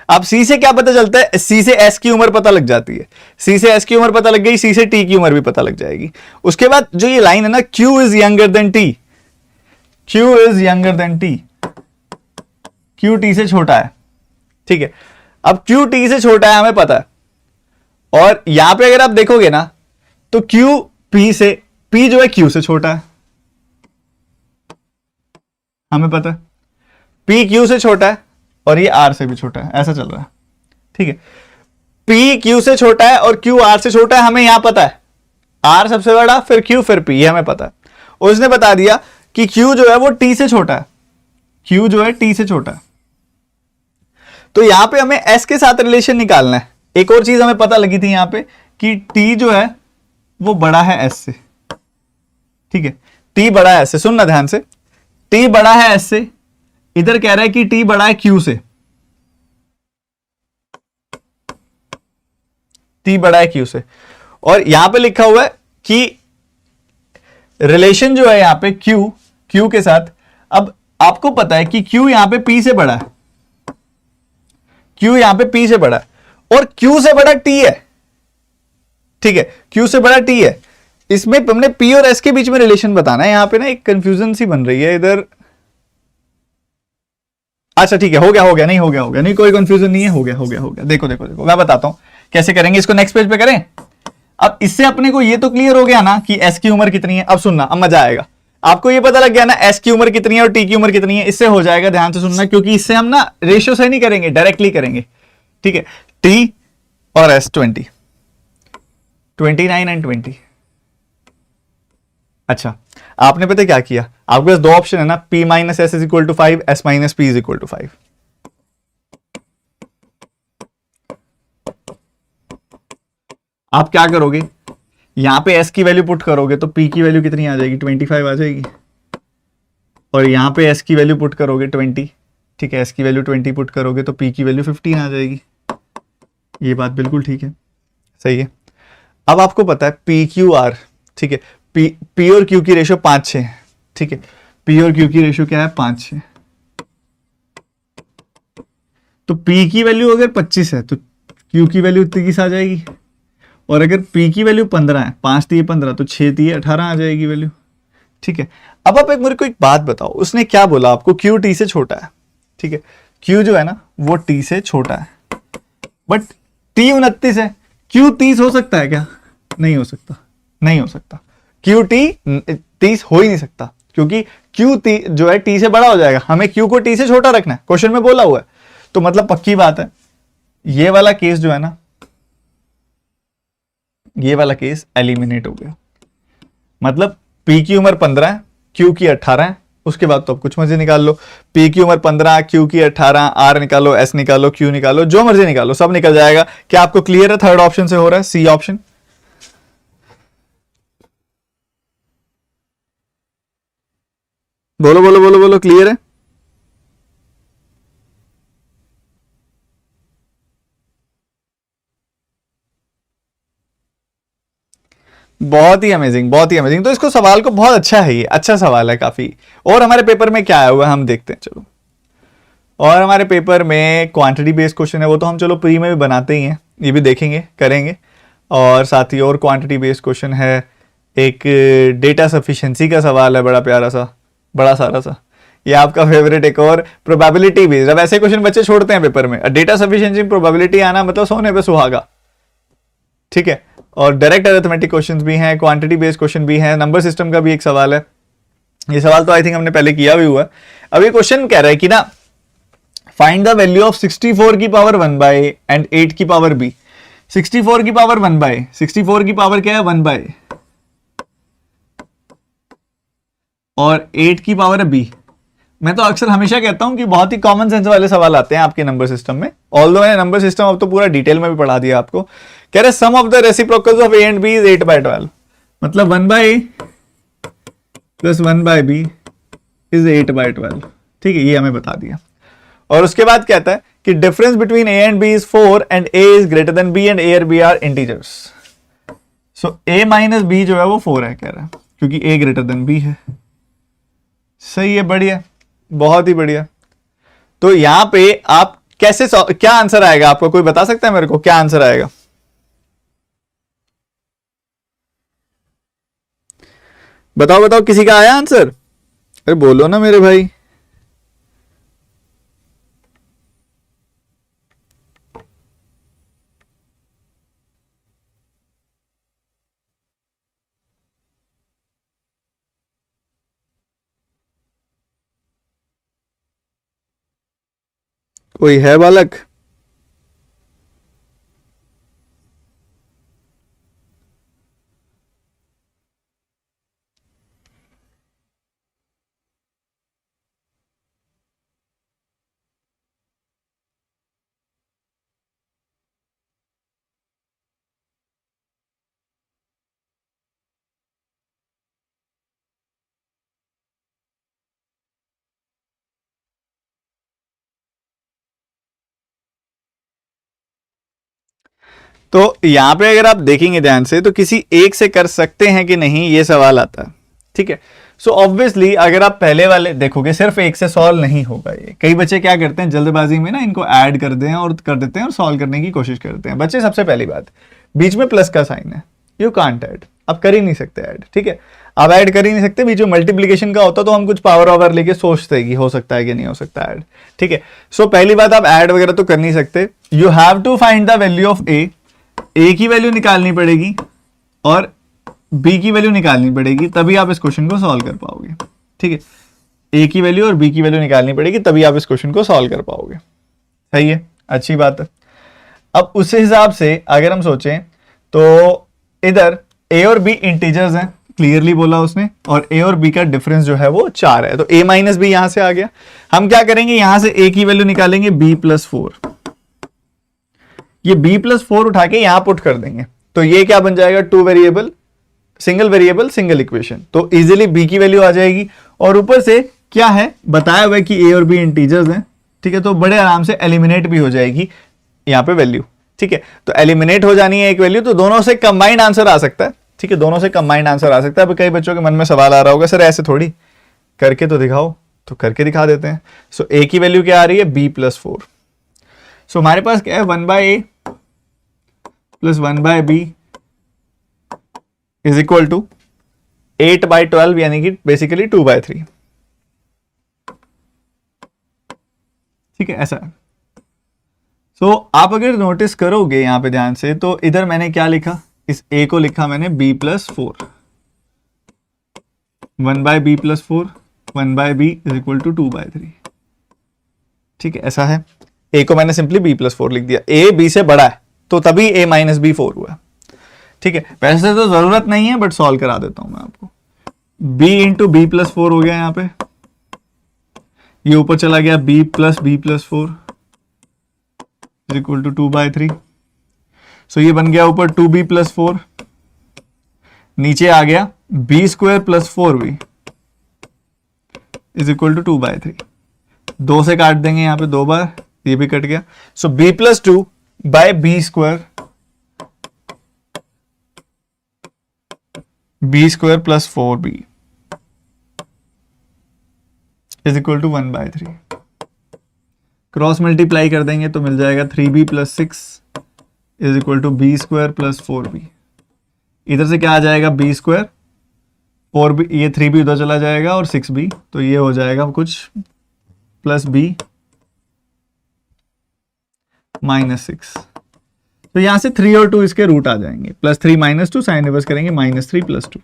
अब सी से क्या पता चलता है? सी से एस की उम्र पता लग जाती है। सी से एस की उम्र पता लग गई, सी से टी की उम्र भी पता लग जाएगी। उसके बाद जो ये लाइन है ना, Q is younger than T, Q is younger than T, Q T से छोटा है, ठीक है। अब क्यू टी से छोटा है हमें पता है, और यहां पे अगर आप देखोगे ना तो क्यू पी से, पी जो है क्यू से छोटा है, हमें पता है। पी क्यू से छोटा है और ये आर से भी छोटा है, ऐसा चल रहा है, ठीक है। पी क्यू से छोटा है और क्यू आर से छोटा है, हमें यहां पता है। आर सबसे बड़ा, फिर क्यू, फिर पी, ये हमें पता है। उसने बता दिया कि क्यू जो है वो टी से छोटा है, क्यू जो है टी से छोटा है। तो यहां पे हमें एस के साथ रिलेशन निकालना है। एक और चीज हमें पता लगी थी यहां पे कि टी जो है वो बड़ा है एस से, ठीक है। टी बड़ा है एस से, सुनना ध्यान से, टी बड़ा है एस से, इधर कह रहा है कि टी बड़ा है क्यू से, टी बड़ा है क्यू से। और यहां पे लिखा हुआ है कि रिलेशन जो है यहां पे क्यू, क्यू के साथ, अब आपको पता है कि क्यू यहां पे पी से बड़ा है, क्यू यहां पे पी से बड़ा है और क्यू से बड़ा टी है, ठीक है। क्यू से बड़ा टी है। इसमें हमने पी और एस के बीच में रिलेशन बताना है। यहां पे ना एक कंफ्यूजन सी बन रही है इधर। अच्छा ठीक है, हो गया हो गया, नहीं हो गया हो गया, नहीं कोई कंफ्यूजन नहीं है, हो गया हो गया हो गया। देखो देखो देखो, मैं बताता हूं कैसे करेंगे इसको, नेक्स्ट पेज पे करें। अब इससे अपने को ये तो क्लियर हो गया ना कि एस की उम्र कितनी है। अब सुनना, अब मजा आएगा। आपको ये पता लग गया ना एस की उम्र कितनी है और टी की उम्र कितनी है, इससे हो जाएगा। ध्यान से सुनना, क्योंकि इससे हम ना रेशियो से नहीं करेंगे, डायरेक्टली करेंगे, ठीक है। टी और एस 20, 29 एंड 20। अच्छा, आपने पता क्या किया, आपके पास दो ऑप्शन है ना, P minus S is equal to 5, S minus P is equal to 5। आप क्या करोगे, यहां पे S की वैल्यू पुट करोगे तो P की वैल्यू कितनी आ जाएगी, 25 आ जाएगी। और यहां पे S की वैल्यू पुट करोगे 20, ठीक है। S की वैल्यू 20 पुट करोगे तो P की वैल्यू 15 आ जाएगी। ये बात बिल्कुल ठीक है, सही है। अब आपको पता है P Q R, ठीक है। P और Q की रेशियो 5-6 है, ठीक है। P और Q की रेशियो क्या है, 5-6। तो P की वैल्यू अगर 25 है तो Q की वैल्यू 30 आ जाएगी। और अगर P की वैल्यू 15 है, 5 दिए 15 तो 6 दिए 18 आ जाएगी वैल्यू, ठीक है। अब आप मेरे को एक बात बताओ, उसने क्या बोला आपको, Q T से छोटा है, ठीक है। Q जो है ना वो T से छोटा है, बट T 29 है, Q 30 हो सकता है क्या? नहीं हो सकता, नहीं हो सकता। Q T 30 हो ही नहीं सकता, क्योंकि Q T जो है T से बड़ा हो जाएगा। हमें Q को T से छोटा रखना है, क्वेश्चन में बोला हुआ है। तो मतलब पक्की बात है, ये वाला केस जो है ना, ये वाला केस एलिमिनेट हो गया। मतलब P की उम्र 15 है, Q की 18 है। उसके बाद तो अब कुछ मर्जी निकाल लो, P की उम्र 15, Q की 18, R निकालो, S निकालो, Q निकालो, जो मर्जी निकालो, सब निकल जाएगा। क्या आपको क्लियर है? थर्ड ऑप्शन से हो रहा है, सी ऑप्शन। बोलो बोलो बोलो बोलो, क्लियर है? बहुत ही अमेजिंग, बहुत ही अमेजिंग। तो इसको सवाल को बहुत अच्छा है, ये अच्छा सवाल है काफी। और हमारे पेपर में क्या आया हुआ है हम देखते हैं, चलो। और हमारे पेपर में क्वांटिटी बेस्ड क्वेश्चन है, वो तो हम चलो प्री में भी बनाते ही हैं, ये भी देखेंगे, करेंगे। और साथ ही और क्वांटिटी बेस्ड क्वेश्चन है, एक डेटा सफिशिएंसी का सवाल है, बड़ा प्यारा सा, बड़ा सारा सा। ये आपका फेवरेट एक और प्रोबेबिलिटी बेस्ड। अब ऐसे क्वेश्चन बच्चे छोड़ते हैं पेपर में, डेटा सफिशिएंसी प्रोबेबिलिटी आना मतलब सोने पे सुहागा, ठीक है। और डायरेक्ट अरिथमेटिक क्वेश्चंस भी हैं, क्वांटिटी बेस्ड क्वेश्चन भी हैं, नंबर सिस्टम का भी एक सवाल है। ये सवाल तो आई थिंक हमने पहले किया भी हुआ है। अब ये क्वेश्चन कह रहा है कि ना, फाइंड द वैल्यू ऑफ 64 की पावर 1 बाय एंड 8 की पावर b। 64 की पावर 1 बाय, 64 की पावर क्या है, 1 बाय, और 8 की पावर है b। मैं तो अक्सर हमेशा कहता हूं कि बहुत ही कॉमन सेंस वाले सवाल आते हैं आपके नंबर सिस्टम में, ऑल्दो मैंने नंबर सिस्टम अब तो पूरा डिटेल में भी पढ़ा दिया आपको। कह रहे sum of the reciprocals of a and b is 8/12, मतलब 1/a प्लस 1/b इज 8/12। ठीक है, ये हमें बता दिया। और उसके बाद कहता है कि difference between a and b is 4 and a is greater than b and a और b are integers. So a minus b जो है वो 4 है कह रहा है, क्योंकि a ग्रेटर देन b है। सही है, बढ़िया, बहुत ही बढ़िया। तो यहां पे आप कैसे क्या आंसर आएगा आपको, कोई बता सकता है मेरे को क्या आंसर आएगा? बताओ बताओ, किसी का आया आंसर? अरे बोलो ना मेरे भाई। कोई है बालक? तो यहां पे अगर आप देखेंगे ध्यान से तो किसी एक से कर सकते हैं कि नहीं, ये सवाल आता है। ठीक है, सो ऑब्वियसली अगर आप पहले वाले देखोगे सिर्फ एक से सॉल्व नहीं होगा। ये कई बच्चे क्या करते हैं जल्दबाजी में ना, इनको ऐड कर दें और कर देते हैं और सॉल्व करने की कोशिश करते हैं। बच्चे, सबसे पहली बात, बीच में प्लस का साइन है, यू कांट ऐड, आप कर ही नहीं सकते ऐड। ठीक है, आप ऐड कर ही नहीं सकते। बीच में मल्टीप्लीकेशन का होता तो हम कुछ पावर ओवर लेके सोचते कि हो सकता है कि नहीं हो सकता ऐड। ठीक है, सो पहली बात, आप ऐड वगैरह तो कर नहीं सकते। You have to find the value of A की वैल्यू निकालनी पड़ेगी और बी की वैल्यू निकालनी पड़ेगी, तभी आप इस क्वेश्चन को सॉल्व कर पाओगे। ठीक है, ए की वैल्यू और बी की वैल्यू निकालनी पड़ेगी, तभी आप इस क्वेश्चन को सॉल्व कर पाओगे। सही है, अच्छी बात है। अब उस हिसाब से अगर हम सोचें तो इधर ए और बी इंटीजर्स हैं, क्लियरली बोला उसने, और ए और बी का डिफरेंस जो है वो 4 है, तो ए माइनस बी यहां से आ गया। हम क्या करेंगे, यहां से ए की वैल्यू निकालेंगे b प्लस 4, ये b प्लस 4 उठा के यहां पुट कर देंगे, तो ये क्या बन जाएगा, two variable single variable single equation, तो इजीली b की वैल्यू आ जाएगी। और ऊपर से क्या है बताया हुआ है कि a और b इंटीजर्स हैं। ठीक है, तो बड़े आराम से एलिमिनेट भी हो जाएगी यहाँ पे वैल्यू। ठीक है, तो एलिमिनेट हो जानी है एक वैल्यू, तो दोनों से कंबाइंड आंसर आ सकता है। ठीक है, दोनों से कंबाइंड आंसर आ सकता है। अब कई बच्चों के मन में सवाल आ रहा होगा, सर ऐसे थोड़ी, करके तो दिखाओ, तो करके दिखा देते हैं। सो a की वैल्यू क्या आ रही है, b प्लस 4। सो हमारे पास क्या है, 1/a plus 1/b is equal to 8/12, यानी कि बेसिकली 2/3। ठीक है, ऐसा है। सो आप अगर नोटिस करोगे यहां पे ध्यान से, तो इधर मैंने क्या लिखा, इस a को लिखा मैंने b plus 4, 1/b plus 4, 1/b is equal to 2/3। ठीक है, ऐसा है। a को मैंने सिंपली b प्लस 4 लिख दिया, a b से बड़ा है तो तभी a माइनस b 4 हुआ। ठीक है, वैसे तो जरूरत नहीं है बट सॉल्व करा देता हूं मैं आपको। b इंटू बी प्लस 4 हो गया यहां पे, ये ऊपर चला गया b plus 4 is equal to 2/3। So ये बन गया ऊपर 2b प्लस 4, नीचे आ गया b square plus 4b is equal to 2/3। 2 से काट देंगे यहाँ पे 2 बार, ये भी कट गया। So b plus 2 by b square, b square plus 4b is equal to 1/3। Cross multiply कर देंगे तो मिल जाएगा 3b plus 6 is equal to B square plus 4b। इधर से क्या आ जाएगा, b स्क्वायर, 4b, ये 3b उधर चला जाएगा और 6b, तो ये हो जाएगा कुछ प्लस b माइनस 6। तो यहां से 3 और 2 इसके रूट आ जाएंगे, प्लस 3 माइनस 2, साइन रिवर्स करेंगे -3 प्लस 2।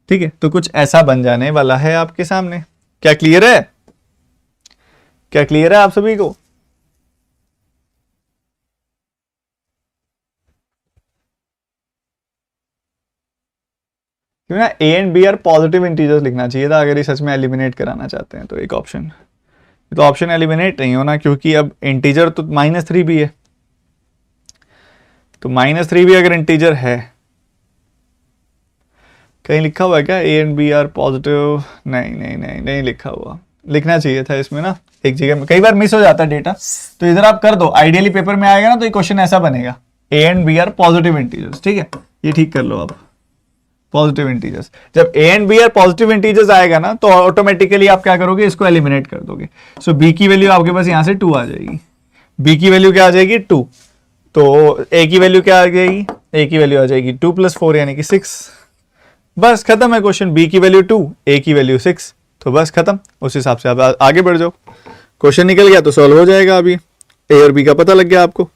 ठीक है, तो कुछ ऐसा बन जाने वाला है आपके सामने। क्या क्लियर है? क्या क्लियर है आप सभी को? क्यों ना A and B are positive integers लिखना चाहिए था अगर ये सच में एलिमिनेट कराना चाहते हैं तो। एक ऑप्शन, तो ऑप्शन एलिमिनेट नहीं होना क्योंकि अब इंटीजर तो -3 भी है, तो -3 भी अगर इंटीजर है, कहीं लिखा हुआ है क्या A and B are positive? नहीं नहीं नहीं नहीं लिखा हुआ, लिखना चाहिए था इसमें ना, एक जगह में कई बार मिस हो जाता है डेटा, तो इधर आप कर दो, आइडियली पेपर में आएगा ना तो ये क्वेश्चन ऐसा बनेगा, A and B are positive integers, ठीक है, ये ठीक कर लो आप, पॉजिटिव इंटीजर्स। जब A and B are positive integers आएगा ना तो ऑटोमेटिकली आप क्या करोगे, इसको एलिमिनेट कर दोगे। सो बी की वैल्यू आपके पास यहां से 2 आ जाएगी, बी की वैल्यू क्या आ जाएगी 2, तो ए की वैल्यू क्या आ जाएगी, ए की वैल्यू आ जाएगी 2 + 4 यानी कि 6, बस खत्म है क्वेश्चन। बी की वैल्यू 2, ए की वैल्यू 6, तो बस खत्म। उस हिसाब से आप आगे बढ़ जाओ, क्वेश्चन निकल गया तो सॉल्व हो जाएगा। अभी ए और बी का पता लग गया आपको।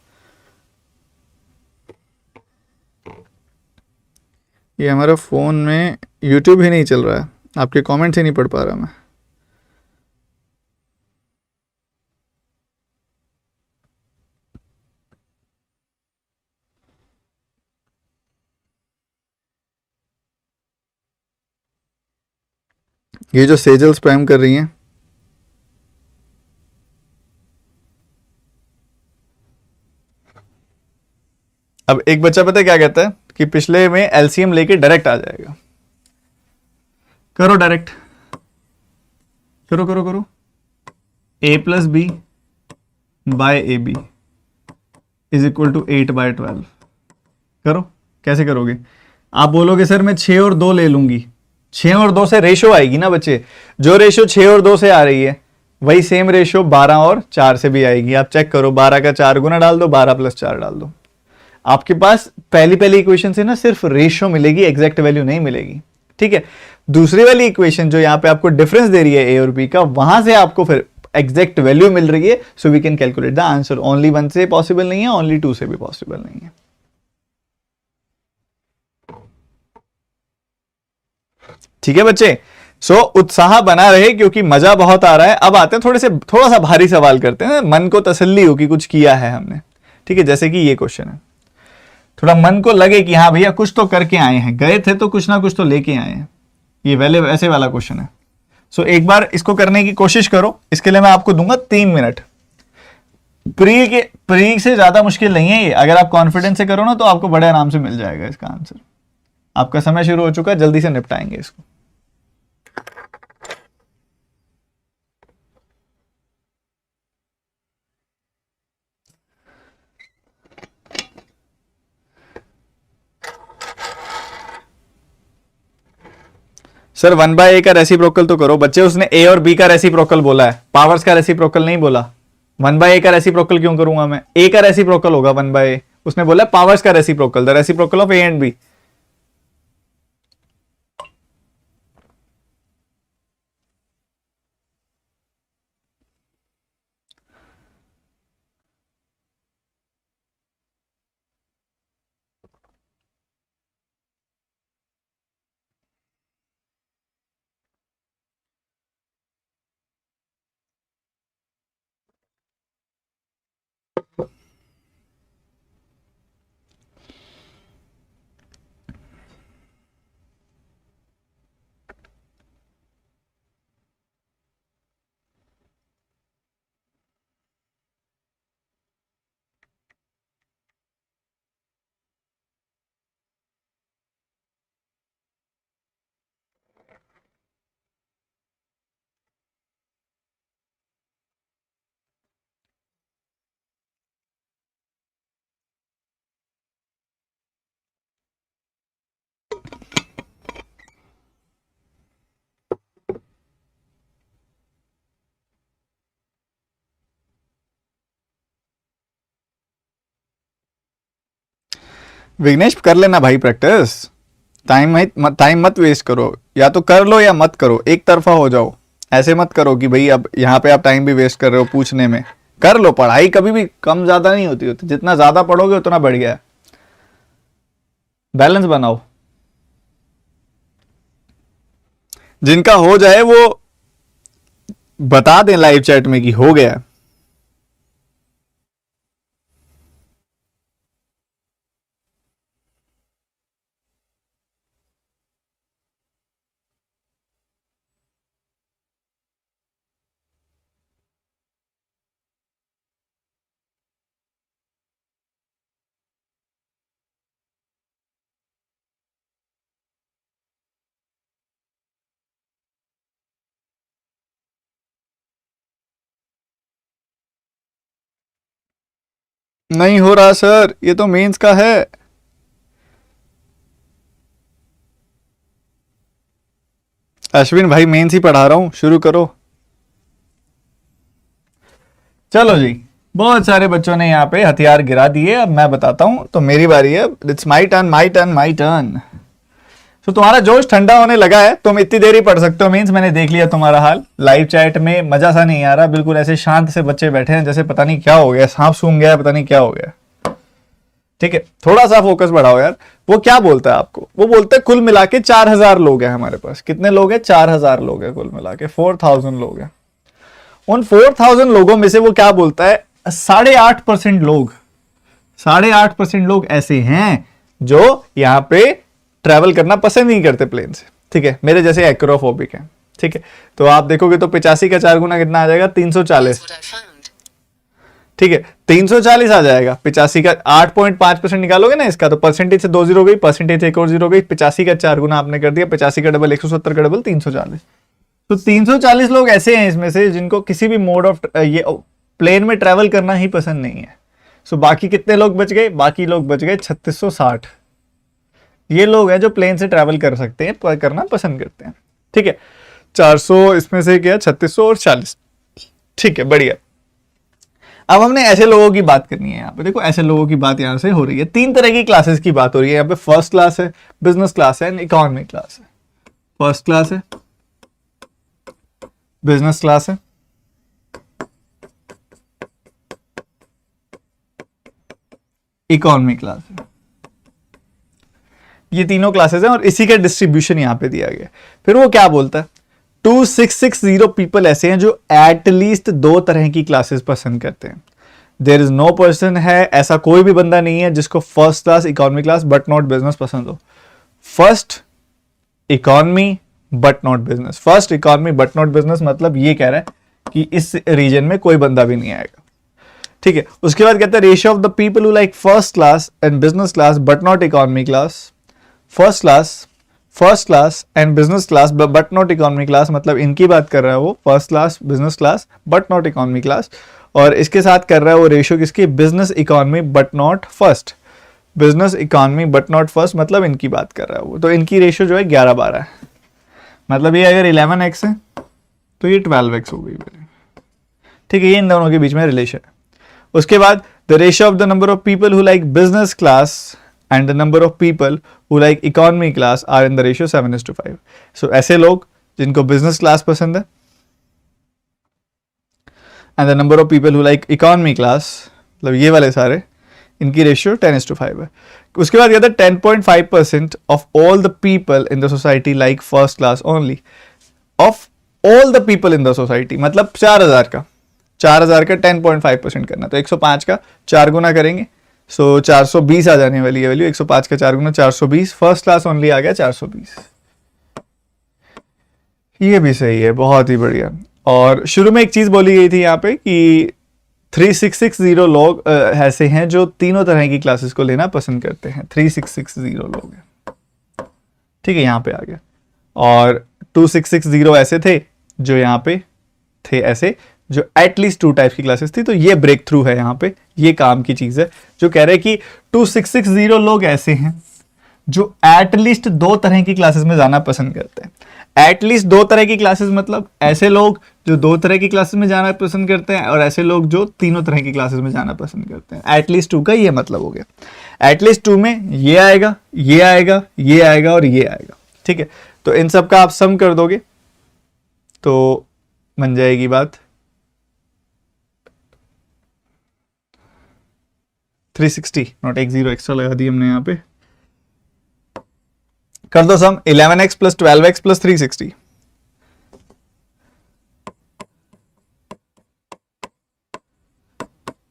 ये हमारा फोन में यूट्यूब ही नहीं चल रहा है, आपके कमेंट्स ही नहीं पढ़ पा रहा मैं। ये जो सेजल स्पैम कर रही हैं, अब एक बच्चा पता है क्या कहता है कि पिछले में एलसीएम लेके डायरेक्ट आ जाएगा। करो डायरेक्ट, करो करो करो, a + b by A B is equal to 8/12। करो, कैसे करोगे? आप बोलोगे सर मैं 6 और 2 ले लूंगी, 6 और 2 से रेशो आएगी ना बच्चे, जो रेशो 6 और 2 से आ रही है वही सेम रेशो 12 और 4 से भी आएगी। आप चेक करो, 12 का 4 गुना डाल दो, 12 + 4 डाल दो, आपके पास पहली पहली इक्वेशन से ना सिर्फ रेशो मिलेगी, एग्जैक्ट वैल्यू नहीं मिलेगी, ठीक है। दूसरी वाली इक्वेशन जो यहां पे आपको डिफरेंस दे रही है ए और बी का, वहां से आपको फिर एग्जैक्ट वैल्यू मिल रही है, so we can calculate the answer. Only 1 से पॉसिबल नहीं है, ओनली 2 से भी पॉसिबल नहीं है, ठीक है बच्चे। सो उत्साह बना रहे क्योंकि मजा बहुत आ रहा है। अब आते हैं थोड़ा सा भारी सवाल करते हैं, मन को तसल्ली हो कि कुछ किया है हमने, ठीक है। जैसे कि ये क्वेश्चन है, थोड़ा मन को लगे कि हाँ भैया कुछ तो करके आए हैं, गए थे तो कुछ ना कुछ तो लेके आए हैं, ये वैले ऐसे वाला क्वेश्चन है। सो एक बार इसको करने की कोशिश करो। इसके लिए मैं आपको दूंगा 3 मिनट। प्री से ज्यादा मुश्किल नहीं है ये, अगर आप कॉन्फिडेंस से करो ना तो आपको बड़े आराम से मिल जाएगा इसका आंसर। आपका समय शुरू हो चुका है, जल्दी से निपटाएंगे इसको। सर 1/a का रेसिप्रोकल तो करो बच्चे, उसने ए और बी का रेसिप्रोकल बोला है, पावर्स का रेसिप्रोकल नहीं बोला। 1/a का रेसिप्रोकल क्यों करूंगा मैं, ए का रेसिप्रोकल होगा 1/a, उसने बोला पावर्स का reciprocal, the reciprocal of A and B. Vignesh कर लेना भाई प्रैक्टिस, टाइम मत वेस्ट करो, या तो कर लो या मत करो, एक तरफा हो जाओ। ऐसे मत करो कि भाई अब यहाँ पे आप टाइम भी वेस्ट कर रहे हो पूछने में। कर लो, पढ़ाई कभी भी कम ज्यादा नहीं होती, जितना ज्यादा पढ़ोगे उतना बढ़ गया। बैलेंस बनाओ, जिनका हो जाए वो बता दें लाइव चैट में कि हो गया। नहीं हो रहा सर, ये तो मेंस का है। अश्विन भाई मेंस ही पढ़ा रहा हूं, शुरू करो। चलो जी, बहुत सारे बच्चों ने यहाँ पे हथियार गिरा दिए। अब मैं बताता हूं, तो मेरी बारी है। It's my turn, my turn, my turn. तो तुम्हारा जोश ठंडा होने लगा है, तुम इतनी देर ही पढ़ सकते हो। मीन्स मैंने देख लिया तुम्हारा हाल। लाइव चैट में मजा सा नहीं आ रहा, बिल्कुल ऐसे शांत से बच्चे बैठे हैं जैसे पता नहीं क्या हो गया, सांप सूंघ गया, पता नहीं क्या हो गया। ठीक है, थोड़ा सा फोकस बढ़ाओ यार। वो क्या बोलता है आपको? वो बोलता है कुल मिला के 4000 लोग हैं हमारे पास। कितने लोग हैं? 4000 लोग हैं कुल मिला के, 4000 लोग हैं। उन 4000 लोगों में से वो क्या बोलता है, 8.5% लोग, 8.5% लोग ऐसे हैं जो यहाँ पे ट्रैवल करना पसंद नहीं करते प्लेन से। ठीक है, मेरे जैसे एक्रोफोबिक है। ठीक है, तो आप देखोगे तो 85 का 4 गुना कितना आ जाएगा? 340। ठीक है, 340 आ जाएगा। 85 का 8.5% निकालोगे ना इसका, तो परसेंटेज से 2 जीरो गई, परसेंटेज से एक और जीरो गई। 85 का 4 गुना आपने कर दिया, 85 का डबल 170 का डबल 340। तो 340 लोग ऐसे हैं इसमें से जिनको किसी भी मोड ऑफ ये प्लेन में ट्रैवल करना ही पसंद नहीं है। सो बाकी कितने लोग बच गए? बाकी लोग बच गए 3660। ये लोग हैं जो प्लेन से ट्रैवल कर सकते हैं, पर करना पसंद करते हैं। ठीक है, 400 इसमें से क्या, 3600 और 40। ठीक है, बढ़िया। अब हमने ऐसे लोगों की बात करनी है। यहाँ पे देखो, ऐसे लोगों की बात यहाँ से हो रही है। 3 तरह की क्लासेस की बात हो रही है यहाँ पे। फर्स्ट क्लास है, बिजनेस क्लास है, एंड इकोनॉमी क्लास है। फर्स्ट क्लास है, बिजनेस क्लास है, इकोनॉमी क्लास है। ये तीनों क्लासेस हैं और इसी का डिस्ट्रीब्यूशन यहां पे दिया गया। फिर वो क्या बोलता है, 2660 पीपल ऐसे हैं जो एटलीस्ट 2 तरह की क्लासेस पसंद करते हैं। देयर इज नो पर्सन है, ऐसा कोई भी बंदा नहीं है जिसको first class, economy class but not business पसंद हो। First economy but not business, first economy but not business, मतलब ये कह रहा है कि इस रीजन में कोई बंदा भी नहीं आएगा। ठीक है, उसके बाद कहता है ratio of the people who like first class and business class but not economy class. First class and business class but not economy class, मतलब इनकी बात कर रहा है वो, first class, business class but not economy class. और इसके साथ कर रहा है वो रेशियो किसकी, business economy but not first, business economy but not first, मतलब इनकी बात कर रहा है वो। तो इनकी रेशियो जो है 11-12 है। मतलब ये अगर 11x है तो ये 12x हो गई। ठीक है, ये इन दोनों के बीच में रिलेशन है। उसके बाद the ratio of the number of people who like business class and the number of people who like economy class are in the ratio 7:5। So ऐसे लोग जिनको बिजनेस क्लास पसंद है and the number of people who like economy class, मतलब ये वाले सारे, इनकी रेशियो 10:5 है। उसके बाद कहता है 10.5% of all the people in the society like first class only. Of all the people in the society, मतलब 4000 का 10.5% करना, तो 105 का 4 गुना करेंगे, सो 420 आ जाने वाली है वैल्यू। 105 का 4 गुना 420, फर्स्ट क्लास ओनली आ गया 420। ये भी सही है, बहुत ही बढ़िया। और शुरू में एक चीज बोली गई थी यहाँ पे कि 3660 लोग ऐसे हैं जो तीनों तरह की क्लासेस को लेना पसंद करते हैं। 3660 लोग हैं। ठीक है, यहाँ पे आ गया। और 2660 ऐसे थे जो यहाँ पे थे, ऐसे जो एटलीस्ट 2 टाइप्स की क्लासेस थी। तो ये ब्रेक थ्रू है यहाँ पे, ये काम की चीज है जो कह रहे हैं कि 2660 लोग ऐसे हैं जो एटलीस्ट 2 तरह की क्लासेस में जाना पसंद करते हैं। एटलीस्ट 2 तरह की क्लासेस मतलब ऐसे लोग जो 2 तरह की क्लासेस में जाना पसंद करते हैं, और ऐसे लोग जो तीनों तरह की क्लासेस में जाना पसंद करते हैं। एटलीस्ट 2 का ये मतलब हो गया। एटलीस्ट 2 में ये आएगा, ये आएगा, ये आएगा और ये आएगा। ठीक है, तो इन सब का आप सम कर दोगे तो बन जाएगी बात 360, नॉट एक 0 एक्स्ट्रा लगा दी हमने यहाँ पे। कर दो सम, 11x प्लस 12x प्लस 360।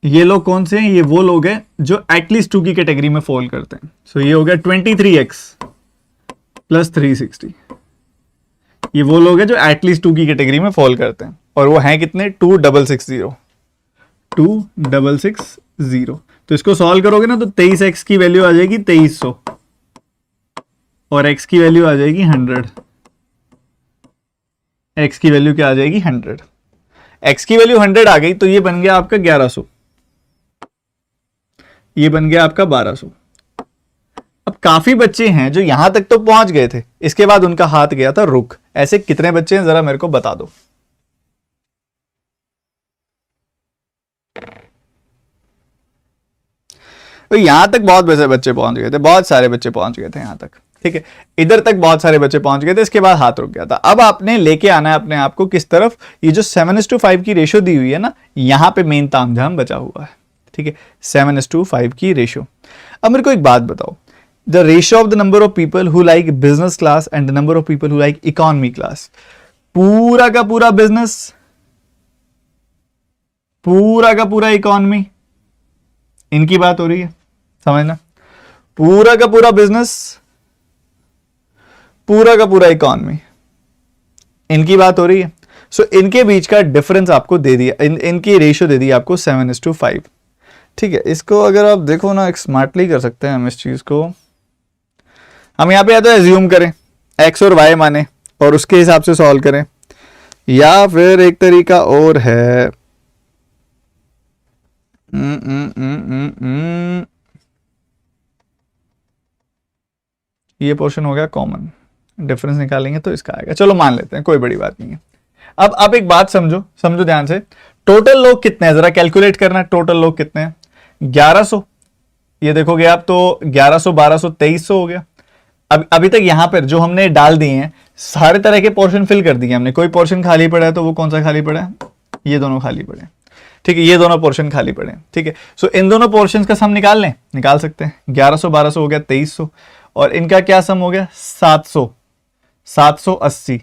ये लोग कौन से हैं? ये वो लोग हैं जो एटलीस्ट 2 की कैटेगरी में फॉल करते हैं। सो ये हो गया 23x प्लस 360। ये वो लोग हैं जो एटलीस्ट 2 की कैटेगरी में फॉल करते हैं, और वो हैं कितने? 2660। 2660। तो इसको सॉल्व करोगे ना तो 23x की वैल्यू आ जाएगी 2300 और x की वैल्यू आ जाएगी 100। x की वैल्यू क्या आ जाएगी? 100। x की वैल्यू 100 आ गई तो ये बन गया आपका 1100। ये बन गया आपका 1200। अब काफी बच्चे हैं जो यहां तक तो पहुंच गए थे, इसके बाद उनका हाथ गया था रुक। ऐसे कितने बच्चे हैं जरा मेरे को बता दो। तो यहां तक बहुत बच्चे पहुंच गए थे, बहुत सारे बच्चे पहुंच गए थे यहां तक, ठीक है। इधर तक बहुत सारे बच्चे पहुंच गए थे, इसके बाद हाथ रुक गया था। अब आपने लेके आना है अपने आप को किस तरफ, ये जो 7:5 की रेशो दी हुई है ना, यहां पे मेन तामझाम बचा हुआ है, ठीक है। 7:5 की रेशो। अब मेरे को एक बात बताओ, the ratio of the number of people who like business class and the number of people who like economy class. पूरा का पूरा बिजनेस, पूरा का पूरा इकोनॉमी, इनकी बात हो रही है, समझना। पूरा का पूरा बिजनेस, पूरा का पूरा इकोनॉमी, इनकी बात हो रही है। सो इनके बीच का डिफरेंस आपको दे दिया, इनकी रेशियो दे दी आपको 7:5, ठीक है। इसको अगर आप देखो ना, एक स्मार्टली कर सकते हैं हम इस चीज को। हम यहां पे या तो एज्यूम करें एक्स और वाई माने और उसके हिसाब से सॉल्व करें, या फिर एक तरीका और है, ये पोर्शन हो गया कॉमन, डिफरेंस निकालेंगे तो इसका आएगा। चलो मान लेते हैं, कोई बड़ी बात नहीं है। अब आप एक बात समझो, समझो ध्यान से। टोटल लोग कितने हैं जरा कैलकुलेट करना है। टोटल लोग कितने हैं? 1100। ये देखोगे आप तो 1100, 1200, 2300 हो गया। अब अभी तक यहां पर जो हमने डाल दिए हैं सारे तरह के पोर्शन फिल कर दिए हमने। कोई पोर्शन खाली पड़ा है तो वो कौन सा खाली पड़ा है? ये दोनों खाली पड़े हैं, ठीक है। ये दोनों पोर्शन खाली पड़े हैं, ठीक है। सो इन दोनों पोर्शन का सम निकाल लें, निकाल सकते हैं। 1100 1200 हो गया 2300, और इनका क्या सम हो गया? 700 780।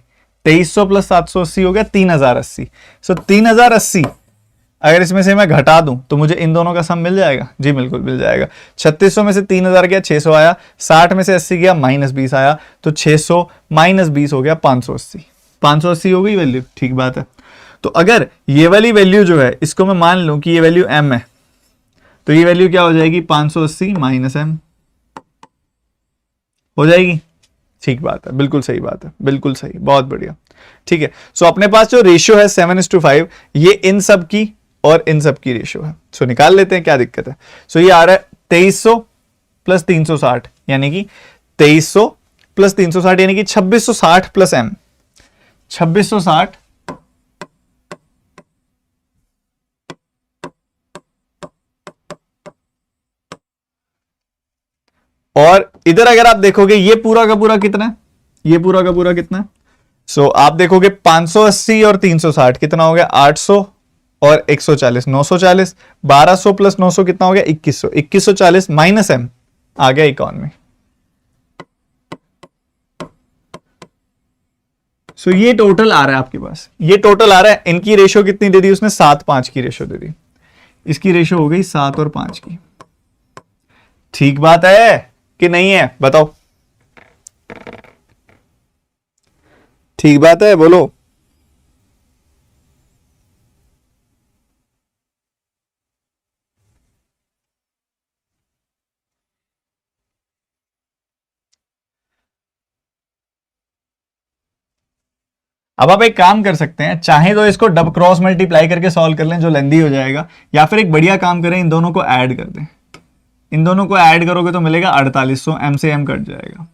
2300 प्लस 780 हो गया 3080। सो 3080 अगर इसमें से मैं घटा दूं तो मुझे इन दोनों का सम मिल जाएगा। जी बिल्कुल मिल जाएगा। 3600 में से 3000 गया 600 आया, 60 में से 80 गया -20 आया, तो 600 -20 हो गया 580। 580 हो गई वैल्यू, ठीक बात है। तो अगर ये वाली वैल्यू जो है इसको मैं मान लूं कि ये वैल्यू m है, तो ये वैल्यू क्या हो जाएगी? 580 -m हो जाएगी। ठीक बात है, बिल्कुल सही बात है, बिल्कुल सही, बहुत बढ़िया, ठीक है। सो अपने पास जो रेशियो है 7:5, ये इन सब की और इन सब की रेशियो है। सो निकाल लेते हैं, क्या दिक्कत है। सो ये आ रहा है 2300 प्लस 360, यानी कि 2300 प्लस 360 यानी कि 2660 प्लस m, 2660 और इधर अगर आप देखोगे ये पूरा का पूरा कितना है? ये पूरा का पूरा कितना है? सो आप देखोगे 580 और 360 कितना हो गया? 800 और 140 940। 1200 प्लस 900 कितना हो गया? 2100। 2140 माइनस m आ गया इकोनॉमी। सो ये टोटल आ रहा है आपके पास, ये टोटल आ रहा है। इनकी रेशियो कितनी दे दी उसने? 7:5 की रेशियो दे दी। इसकी रेशियो हो गई 7 और 5 की। ठीक बात है कि नहीं है? बताओ, ठीक बात है, बोलो। अब आप एक काम कर सकते हैं, चाहे तो इसको डब क्रॉस मल्टीप्लाई करके सॉल्व कर लें जो लेंदी हो जाएगा, या फिर एक बढ़िया काम करें, इन दोनों को ऐड कर दें। इन दोनों को ऐड करोगे तो मिलेगा 4800, m से m कट जाएगा,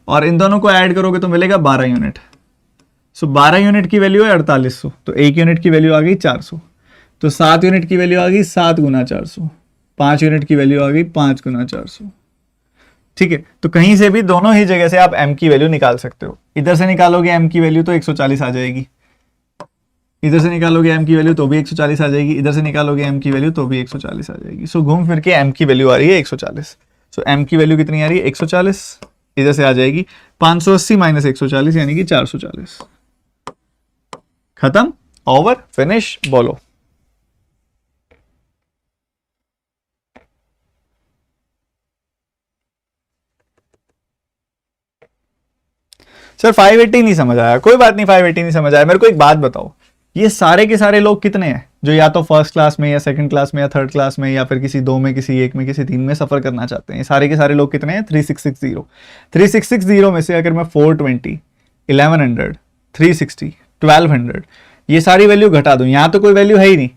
और इन दोनों को ऐड करोगे तो मिलेगा 12 यूनिट। सो 12 यूनिट की वैल्यू है 4800, तो 1 यूनिट की वैल्यू आ गई 400, तो 7 यूनिट की वैल्यू आ गई 7 गुना 400, 5 यूनिट की वैल्यू आ गई 5 गुना 400, ठीक है। तो कहीं से भी दोनों ही जगह से आप m की वैल्यू निकाल सकते हो। इधर से निकालोगे m की वैल्यू तो 140 आ जाएगी, इधर से निकालोगे m की वैल्यू तो भी 140 आ जाएगी, इधर से निकालोगे m की वैल्यू तो भी 140 आ जाएगी। सो घूम फिर के m की वैल्यू आ रही है 140। सो m की वैल्यू कितनी आ रही है? 140। इधर से आ जाएगी 580 माइनस 140 यानी कि 440। खत्म, ओवर, फिनिश, बोलो। सर 580 नहीं समझ आया, कोई बात नहीं, 580 नहीं समझ आया। मेरे को एक बात बताओ, ये सारे के सारे लोग कितने हैं जो या तो फर्स्ट क्लास में या सेकंड क्लास में या थर्ड क्लास में या फिर किसी 2 में, किसी 1 में, किसी 3 में सफर करना चाहते हैं? सारे के सारे लोग कितने हैं? 3660। 3660 में से अगर मैं 420, 1100, 360, 1200 ये सारी वैल्यू घटा दूं, यहां तो कोई वैल्यू है ही नहीं,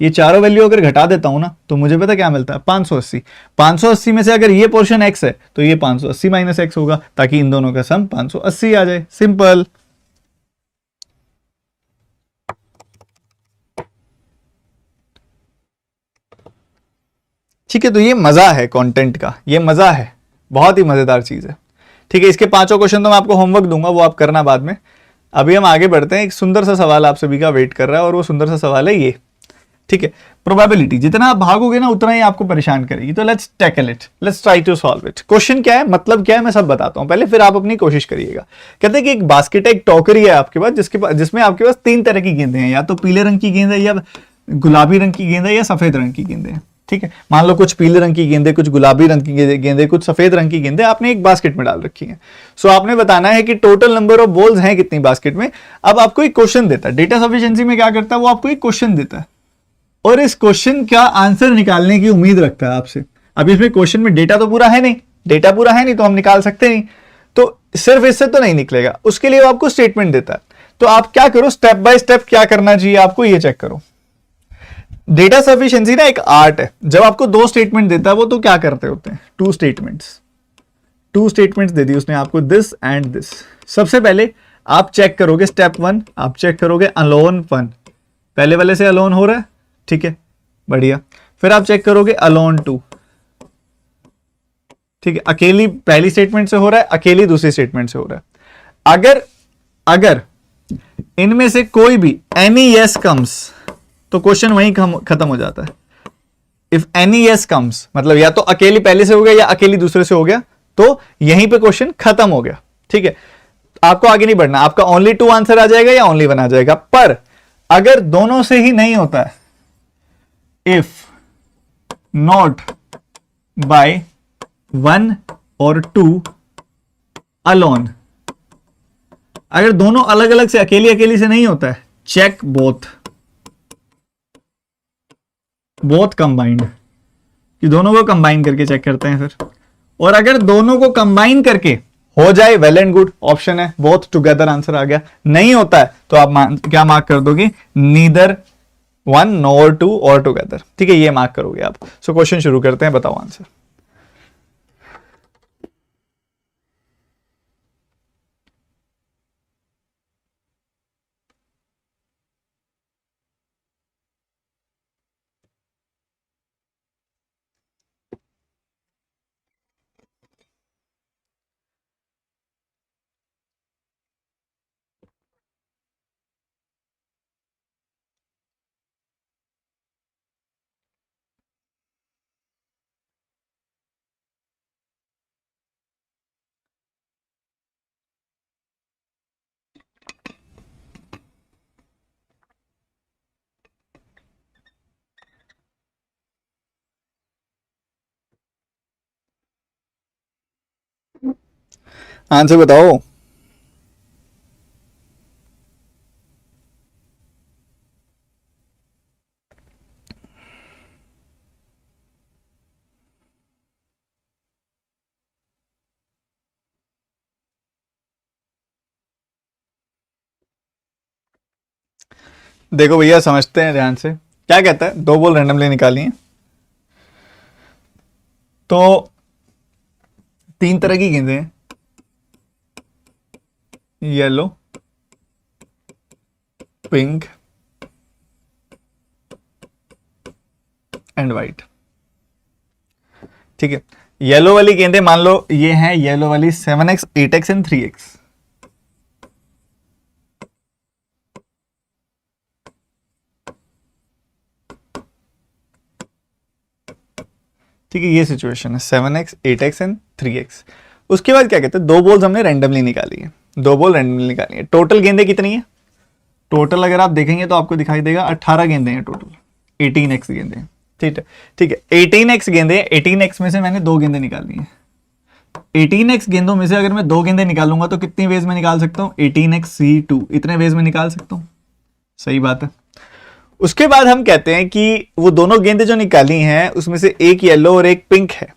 ये चारों वैल्यू अगर घटा देता हूं ना तो मुझे पता क्या मिलता है 580। 580 में से अगर ये पोर्शन x है तो ये 580 माइनस x होगा, ताकि इन दोनों का सम 580 आ जाए। सिंपल। ठीक है, तो ये मजा है कंटेंट का, ये मजा है, बहुत ही मजेदार चीज है। ठीक है, इसके पांचों क्वेश्चन तो मैं आपको होमवर्क दूंगा, वो आप करना बाद में। अभी हम आगे बढ़ते हैं, एक सुंदर सा सवाल आप सभी का वेट कर रहा है और वो सुंदर सा सवाल है ये। ठीक है, प्रोबेबिलिटी जितना आप भागोगे ना उतना ही आपको परेशान करेगी, तो let's tackle it, let's try to solve it. Question क्या है, मतलब क्या है, मैं सब बताता हूं पहले, फिर आप अपनी कोशिश करिएगा। कहते हैं कि एक बास्केट है, एक टोकरी है आपके पास, जिसमें आपके पास 3 तरह की गेंदें हैं, या तो पीले रंग की गेंद है, या गुलाबी रंग की गेंद है, या सफेद रंग की गेंदें हैं। ठीक है, मान लो कुछ पीले रंग की गेंदें, कुछ गुलाबी रंग की गेंदें, कुछ सफेद रंग की गेंदें आपने एक बास्केट में डाल रखी हैं। सो आपने बताना है कि टोटल नंबर ऑफ बॉल्स हैं कितनी बास्केट में। अब आपको एक क्वेश्चन देता है, डेटा सफिशिएंसी में क्या करता है, वो आपको एक क्वेश्चन देता है और इस क्वेश्चन का आंसर निकालने की उम्मीद रखता है आपसे। अब इसमें क्वेश्चन में डेटा तो पूरा है नहीं, डेटा पूरा है नहीं तो हम निकाल सकते नहीं, तो सिर्फ इससे तो नहीं निकलेगा, उसके लिए वो आपको स्टेटमेंट देता है। तो आप क्या करो, स्टेप बाय स्टेप क्या करना चाहिए आपको, ये चेक करो। डेटा सफिशिएंसी ना एक आर्ट है। जब आपको 2 स्टेटमेंट देता है वो, तो क्या करते होते हैं, 2 स्टेटमेंट्स दे दी उसने आपको, दिस एंड दिस। सबसे पहले आप चेक करोगे, स्टेप 1 आप चेक करोगे अलोन 1, पहले वाले से अलोन हो रहा है, ठीक है, बढ़िया। फिर आप चेक करोगे अलोन 2, ठीक है, अकेली पहली स्टेटमेंट से हो रहा है, अकेली दूसरी स्टेटमेंट से हो रहा है। अगर इनमें से कोई भी एनी यस कम्स तो क्वेश्चन वहीं खत्म हो जाता है। इफ एनी यस कम्स मतलब या तो अकेली पहले से हो गया या अकेली दूसरे से हो गया, तो यहीं पे क्वेश्चन खत्म हो गया। ठीक है, आपको आगे नहीं बढ़ना, आपका ओनली 2 आंसर आ जाएगा या ओनली 1 आ जाएगा। पर अगर दोनों से ही नहीं होता है, इफ नॉट बाय 1 और 2 अलोन, अगर दोनों अलग अलग से अकेली से नहीं होता है, चेक बोथ कंबाइंड, कि दोनों को कंबाइन करके चेक करते हैं फिर। और अगर दोनों को कंबाइन करके हो जाए, वेल एंड गुड, ऑप्शन है बोथ टुगेदर आंसर आ गया। नहीं होता है तो आप क्या मार्क कर दोगे, नीदर 1 नॉर 2 और टुगेदर। ठीक है, ये मार्क करोगे आप। सो क्वेश्चन शुरू करते हैं, बताओ आंसर। आंसर बताओ। देखो भैया, समझते हैं ध्यान से, क्या कहता है, 2 बॉल रैंडमली निकाली हैं, तो 3 तरह की गेंदें हैं, येलो, पिंक एंड वाइट। ठीक है, येलो वाली गेंदें मान लो ये हैं, येलो वाली 7x 8x एंड 3x। ठीक है, ये सिचुएशन है 7x 8x एंड 3x। उसके बाद क्या कहते हैं, 2 बॉल्स हमने रैंडमली निकाली है, 2 बॉल रैंडमली निकाली है। टोटल गेंदें कितनी है, टोटल अगर आप देखेंगे तो आपको दिखाई देगा 18 गेंदें हैं टोटल, 18x गेंदें। ठीक है, ठीक है, 18x गेंदें, 18x में से मैंने 2 गेंदें निकाली हैं। 18x गेंदों में से अगर मैं 2 गेंदें निकालूंगा तो कितनी वेज में निकाल सकता हूं, 18x C2, इतने वेज में निकाल सकता हूं। सही बात है। उसके बाद हम कहते हैं कि वो दोनों गेंदें जो निकाली हैं उसमें से एक येलो और एक पिंक है।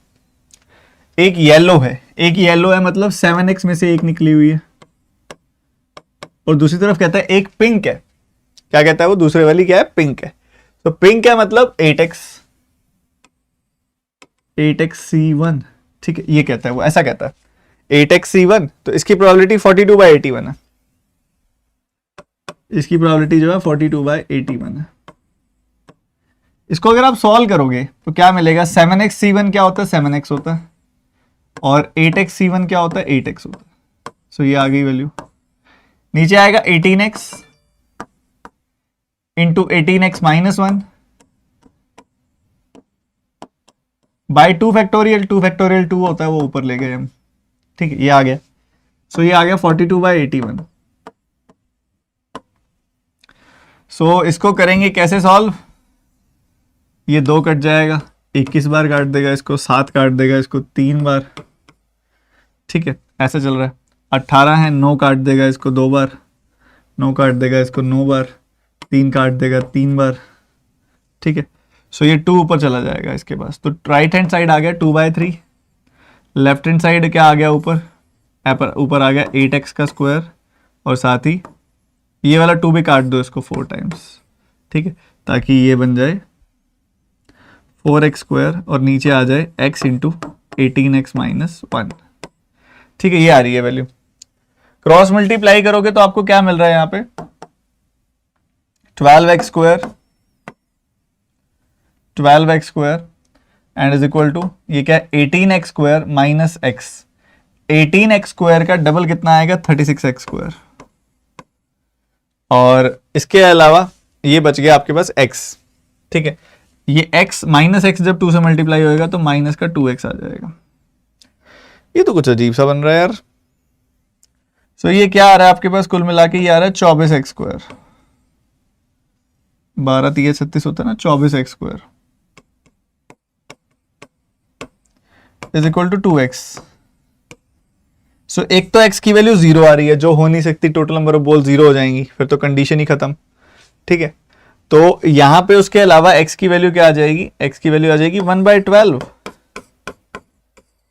एक येलो है मतलब 7x में से एक निकली हुई है, और दूसरी तरफ कहता है एक पिंक है। क्या कहता है वो? दूसरे वाली क्या है? पिंक है। तो पिंक है मतलब 8x C1, ठीक है, ये कहता है वो, ऐसा कहता है 8x C1। तो इसकी प्रोबेबिलिटी 42/81 है, इसकी प्रोबेबिलिटी जो है 42/81 है। इसको अगर आप सॉल्व करोगे तो क्या मिलेगा? 7x C1 क्या होता है? 7x होता है, और 8x C1 क्या होता है? 8x होता है। सो ये आ गई वैल्यू। नीचे आएगा 18x into 18x minus 1 by 2 factorial. 2 factorial 2 होता है, वो ऊपर ले गए हम, ठीक है, ये आ गया। सो ये आ गया 42/81। सो इसको करेंगे कैसे सॉल्व? ये 2 कट जाएगा, 21 बार काट देगा इसको, 7 काट देगा इसको 3 बार, ठीक है, ऐसा चल रहा है। 18 है, 9 काट देगा इसको 2 बार, 9 काट देगा इसको 9 बार, 3 काट देगा 3 बार, ठीक है। सो ये 2 ऊपर चला जाएगा इसके पास। तो राइट हैंड साइड आ गया 2/3, लेफ्ट हैंड साइड क्या आ गया? ऊपर आ गया 8x का स्क्वायर, और साथ ही ये वाला 2 भी काट दो इसको 4 टाइम्स, ठीक है, ताकि ये बन जाए 4x स्क्वायर और नीचे आ जाए x इंटू 18x माइनस 1, ठीक है, ये आ रही है वैल्यू। क्रॉस मल्टीप्लाई करोगे तो आपको क्या मिल रहा है यहाँ पे? 12x square and is equal to ये क्या है? 18x square minus x। 18x square का डबल कितना आएगा? 36x square. और इसके अलावा ये बच गया आपके पास x, ठीक है। ये x माइनस x जब 2 से मल्टीप्लाई होएगा तो माइनस का 2x आ जाएगा। ये तो कुछ अजीब सा बन रहा है यार। सो ये क्या आ रहा है आपके पास? कुल मिला के ये आ रहा है 24x स्क्वायर। 12 3 36 होता है ना, 24x square is equal to 2x। So एक तो x की वैल्यू 0 आ रही है, जो हो नहीं सकती, टोटल नंबर ऑफ बॉल 0 हो जाएंगी, फिर तो कंडीशन ही खत्म, ठीक है। तो यहां पे उसके अलावा x की वैल्यू क्या आ जाएगी? x की वैल्यू आ जाएगी 1/12।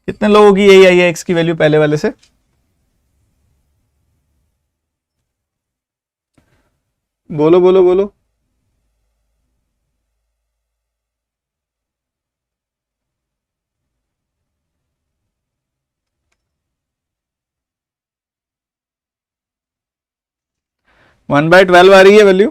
कितने लोगों की यही आई है x की वैल्यू पहले वाले से? बोलो बोलो बोलो। वन बाय 12 आ रही है वैल्यू।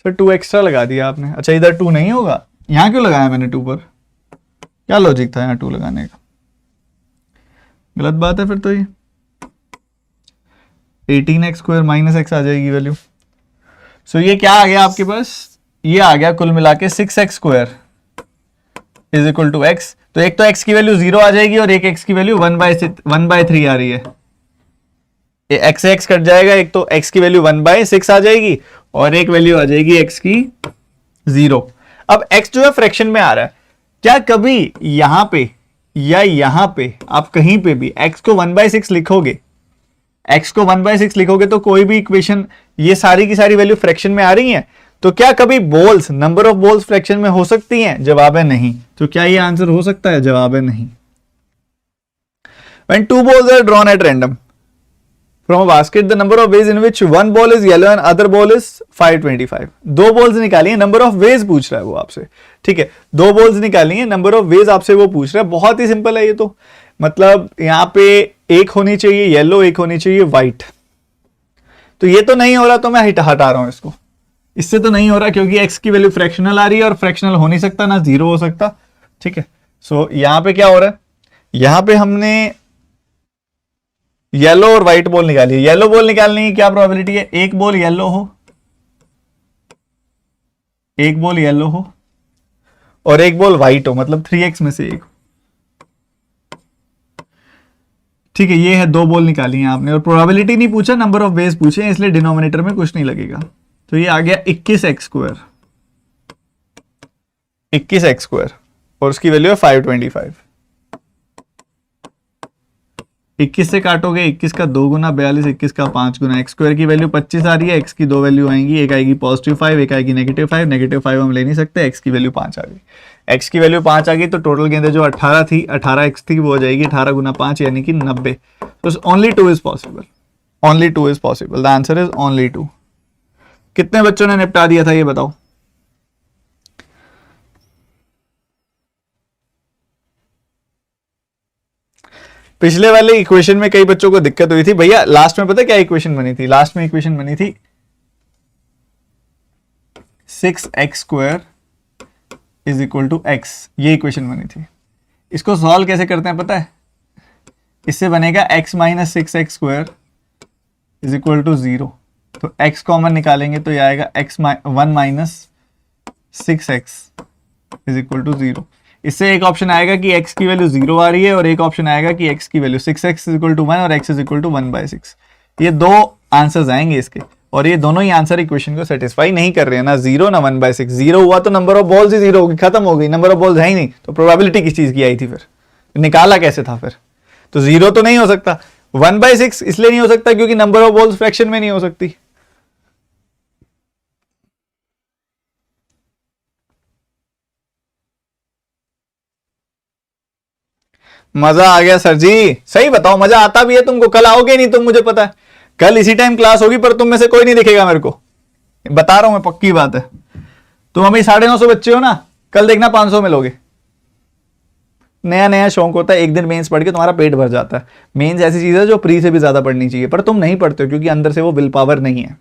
सर 2 एक्स्ट्रा लगा दिया आपने। अच्छा, इधर 2 नहीं होगा, यहां क्यों लगाया मैंने 2 पर? क्या लॉजिक था यहाँ 2 लगाने का? गलत बात है फिर तो। ये 18x स्क्वायर माइनस x आ जाएगी वैल्यू। सो ये क्या आ गया आपके पास? ये आ गया कुल मिला के 6x square is equal to x। तो एक तो x की वैल्यू 0 आ जाएगी और एक x की वैल्यू 1/3 आ रही है। ये x से x कट जाएगा, एक तो x की वैल्यू 1/6 आ जाएगी और एक वैल्यू आ जाएगी x की 0। अब x जो है फ्रैक्शन में आ रहा है, क्या कभी यहां पे या यहां पे आप कहीं पे भी x को 1/6 लिखोगे, x को 1/6 लिखोगे तो कोई भी इक्वेशन, ये सारी की सारी वैल्यू फ्रैक्शन में आ रही हैं, तो क्या कभी balls, number of balls fraction में हो सकती हैं? जवाब है नहीं। तो क्या ये आंसर हो सकता है? जवाब है नहीं। When 2 balls are drawn at random from a basket, the number of ways in which one ball is yellow and other ball is 525। 2 balls निकाली है, नंबर ऑफ वेज पूछ रहा है वो आपसे, ठीक है, 2 बॉल्स निकाली है, नंबर ऑफ वेज आपसे वो पूछ रहा है। बहुत ही सिंपल है ये तो, मतलब यहाँ पे एक होनी चाहिए येलो, एक होनी चाहिए व्हाइट। तो ये तो नहीं हो रहा, तो मैं हटा रहा हूं इसको, इससे तो नहीं हो रहा क्योंकि x की वैल्यू फ्रैक्शनल आ रही है और फ्रैक्शनल हो नहीं सकता ना, 0 हो सकता, ठीक है। सो यहां पे क्या हो रहा है? यहां पे हमने येलो और व्हाइट बॉल निकाली है। येलो बॉल निकालने की क्या प्रोबेबिलिटी है? एक बॉल येलो हो, एक बॉल येलो हो और एक बॉल व्हाइट हो, मतलब 3x में से एक, ठीक है। ये है 2 बॉल निकाली हैं आपने और प्रोबेबिलिटी नहीं पूछा, नंबर ऑफ वेज पूछे हैं, इसलिए डिनोमिनेटर में कुछ नहीं लगेगा। तो ये आ गया 21x स्क्वायर, 21x स्क्वायर और उसकी वैल्यू है 525। 21 से काटोगे, 21 का 2 गुना 42, 21 का 5 गुना, एक्स स्क्वायर की वैल्यू 25 आ रही है, एक्स की दो वैल्यू आएंगी, एक आएगी +5, एक आएगी -5, -5 हम ले नहीं सकते, एक्स की वैल्यू 5 आ गई। एक्स की वैल्यू 5 आ गई तो टोटल गेंदें जो 18 थी, 18 एक्स थी, वो हो जाएगी 18 गुना 5 यानी कि 90। तो only 2 is possible, only 2 is possible, the answer is only 2। कितने बच्चों ने निपटा दिया था ये बताओ? पिछले वाले इक्वेशन में कई बच्चों को दिक्कत हुई थी भैया। लास्ट में पता क्या इक्वेशन बनी थी? लास्ट में इक्वेशन बनी थी 6x² is equal to x, ये इक्वेशन बनी थी। इसको सॉल्व कैसे करते हैं पता है? इससे बनेगा x minus 6x² is equal to 0। तो x कॉमन निकालेंगे तो ये आएगा 1 minus 6x is equal to 0। इससे एक ऑप्शन आएगा कि x की वैल्यू 0 आ रही है और एक ऑप्शन आएगा कि x की value 6x is equal to 1 और x इज इक्वल टू 1/6। ये दो आंसर्स आएंगे इसके, और ये दोनों ही आंसर इक्वेशन को सेटिस्फाई नहीं कर रहे हैं, ना 0 ना 1/6। 0 हुआ तो नंबर ऑफ बॉल्स ही 0 होगी, खत्म हो गई, नंबर ऑफ बॉल्स है ही नहीं, तो प्रोबेबिलिटी किस चीज की आई थी? फिर निकाला कैसे था फिर? तो 0 तो नहीं हो सकता, 1/6 इसलिए नहीं हो सकता क्योंकि नंबर ऑफ बॉल्स फ्रैक्शन में नहीं हो सकती। मजा आ गया सर जी, सही बताओ मजा आता भी है तुमको? कल आओगे नहीं तुम, मुझे पता है कल इसी टाइम क्लास होगी, पर तुम में से कोई नहीं दिखेगा मेरे को, बता रहा हूं मैं, पक्की बात है। तुम अभी 950 बच्चे हो ना, कल देखना 500 मिलोगे। नया नया शौक होता है, एक दिन मेंस पढ़ के तुम्हारा पेट भर जाता है। मेंस ऐसी चीज है जो प्री से भी ज्यादा पढ़नी चाहिए, पर तुम नहीं पढ़ते हो क्योंकि अंदर से वो विल पावर नहीं है,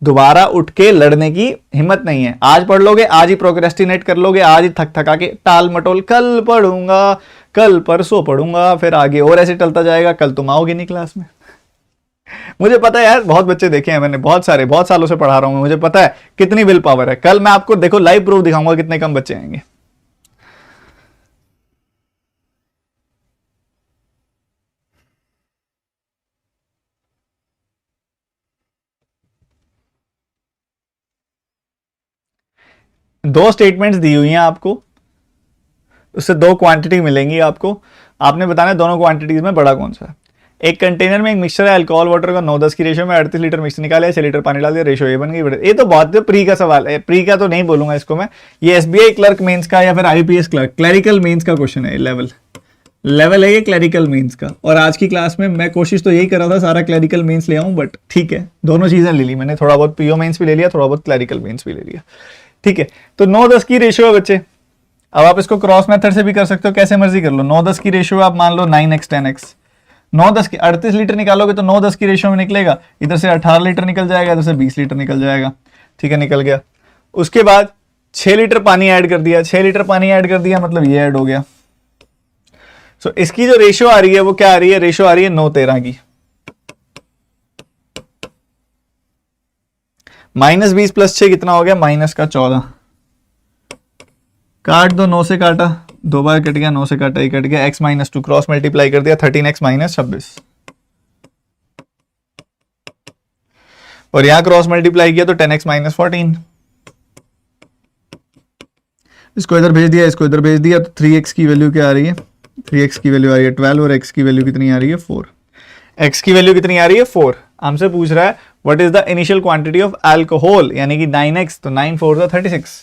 दोबारा उठ के लड़ने की हिम्मत नहीं है। आज पढ़ लोगे, आज ही प्रोक्रेस्टिनेट कर लोगे, आज ही थक थका के टाल मटोल, कल पढ़ूंगा, कल परसों पढ़ूंगा, फिर आगे और ऐसे टलता जाएगा, कल तुम आओगे नहीं क्लास में। मुझे पता है यार, बहुत बच्चे देखे हैं मैंने, बहुत सारे, बहुत सालों से पढ़ा रहा हूं, मुझे पता है कितनी विल पावर है। कल मैं आपको देखो लाइव प्रूफ दिखाऊंगा कितने कम बच्चे आएंगे। दो स्टेटमेंट्स दी हुई हैं आपको, उससे दो क्वांटिटी मिलेंगी आपको, आपने बताना है दोनों क्वांटिटीज में बड़ा कौन सा है। एक कंटेनर में एक मिक्सचर है अल्कोहल वाटर का 9-10 की रेशियो में, 38 लीटर मिक्सर निकाले, 6 लीटर पानी डाल दिया, रेशियो ये बन गई। ये तो बहुत प्री का सवाल है, प्री का तो नहीं बोलूंगा इसको मैं, ये एसबीआई क्लर्क मेंस का या फिर आईपीएस क्लर्क क्लैरिकल मेंस का क्वेश्चन है। लेवल है ये क्लैरिकल मेंस का, और आज की क्लास में मैं कोशिश तो यही कर रहा था सारा क्लैरिकल मेंस ले आऊं, बट ठीक है दोनों चीजें ले ली मैंने, थोड़ा बहुत पीओ मेंस भी ले लिया, थोड़ा बहुत क्लैरिकल मेंस भी ले लिया। ठीक है, तो 9-10 की रेशियो है बच्चे। अब आप इसको क्रॉस मेथड से भी कर सकते हो, कैसे मर्जी कर लो। 9-10 की रेशियो आप मान लो 9x 10x, 9-10 की 38 लीटर निकालोगे तो 9-10 की रेशियो में निकलेगा, इधर से 18 लीटर निकल जाएगा, इधर से 20 लीटर निकल जाएगा। ठीक है, निकल गया। उसके बाद 6 लीटर पानी ऐड कर दिया, 6 लीटर पानी ऐड कर दिया मतलब ये ऐड हो गया। सो इसकी जो रेशियो आ रही है वो क्या आ रही है? रेशियो आ रही है 9-13 की। -20 + 6 कितना हो गया? -14। काट दो, 9 से काटा, 2 बार कट गया, 9 से काटा, ये कट गया, x - 2 क्रॉस मल्टीप्लाई कर दिया, 13x - 26, और यहां क्रॉस मल्टीप्लाई किया तो 10x - 14। इसको इधर भेज दिया, इसको इधर भेज दिया, तो 3x की वैल्यू क्या आ रही है? 3x की वैल्यू आ रही है 12, और x की वैल्यू कितनी आ रही है? 4। x की वैल्यू कितनी आ रही है? 4। हमसे पूछ रहा है what is the initial quantity of alcohol, यानी कि 9x, तो 9 4 36।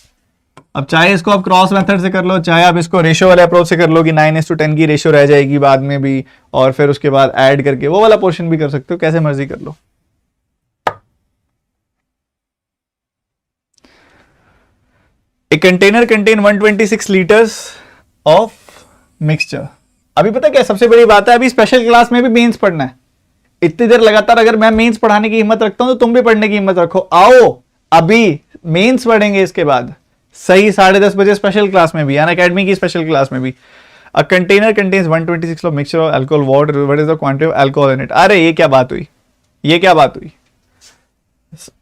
अब चाहे इसको आप क्रॉस मेथड से कर लो, चाहे आप इसको रेशियो वाले अप्रोच से कर लो कि 9:10 की रेशियो रह जाएगी बाद में भी, और फिर उसके बाद ऐड करके वो वाला पोर्शन भी कर सकते हो, कैसे मर्जी कर लो। A container contain 126 litres of mixture. अभी पता क्या सबसे बड़ी बात है, अभी स्पेशल क्लास में भी मेंस पढ़ना है। इतनी देर लगातार अगर मैं मेंस पढ़ाने की हिम्मत रखता हूं तो तुम भी पढ़ने की हिम्मत रखो। आओ अभी मेंस पढ़ेंगे, इसके बाद सही 10:30 बजे स्पेशल क्लास में भी, अन अकेडमी की स्पेशल क्लास में भी। A container contains 126 of mixture of alcohol water, what is the quantity of alcohol in it. अरे ये क्या बात हुई, ये क्या बात हुई?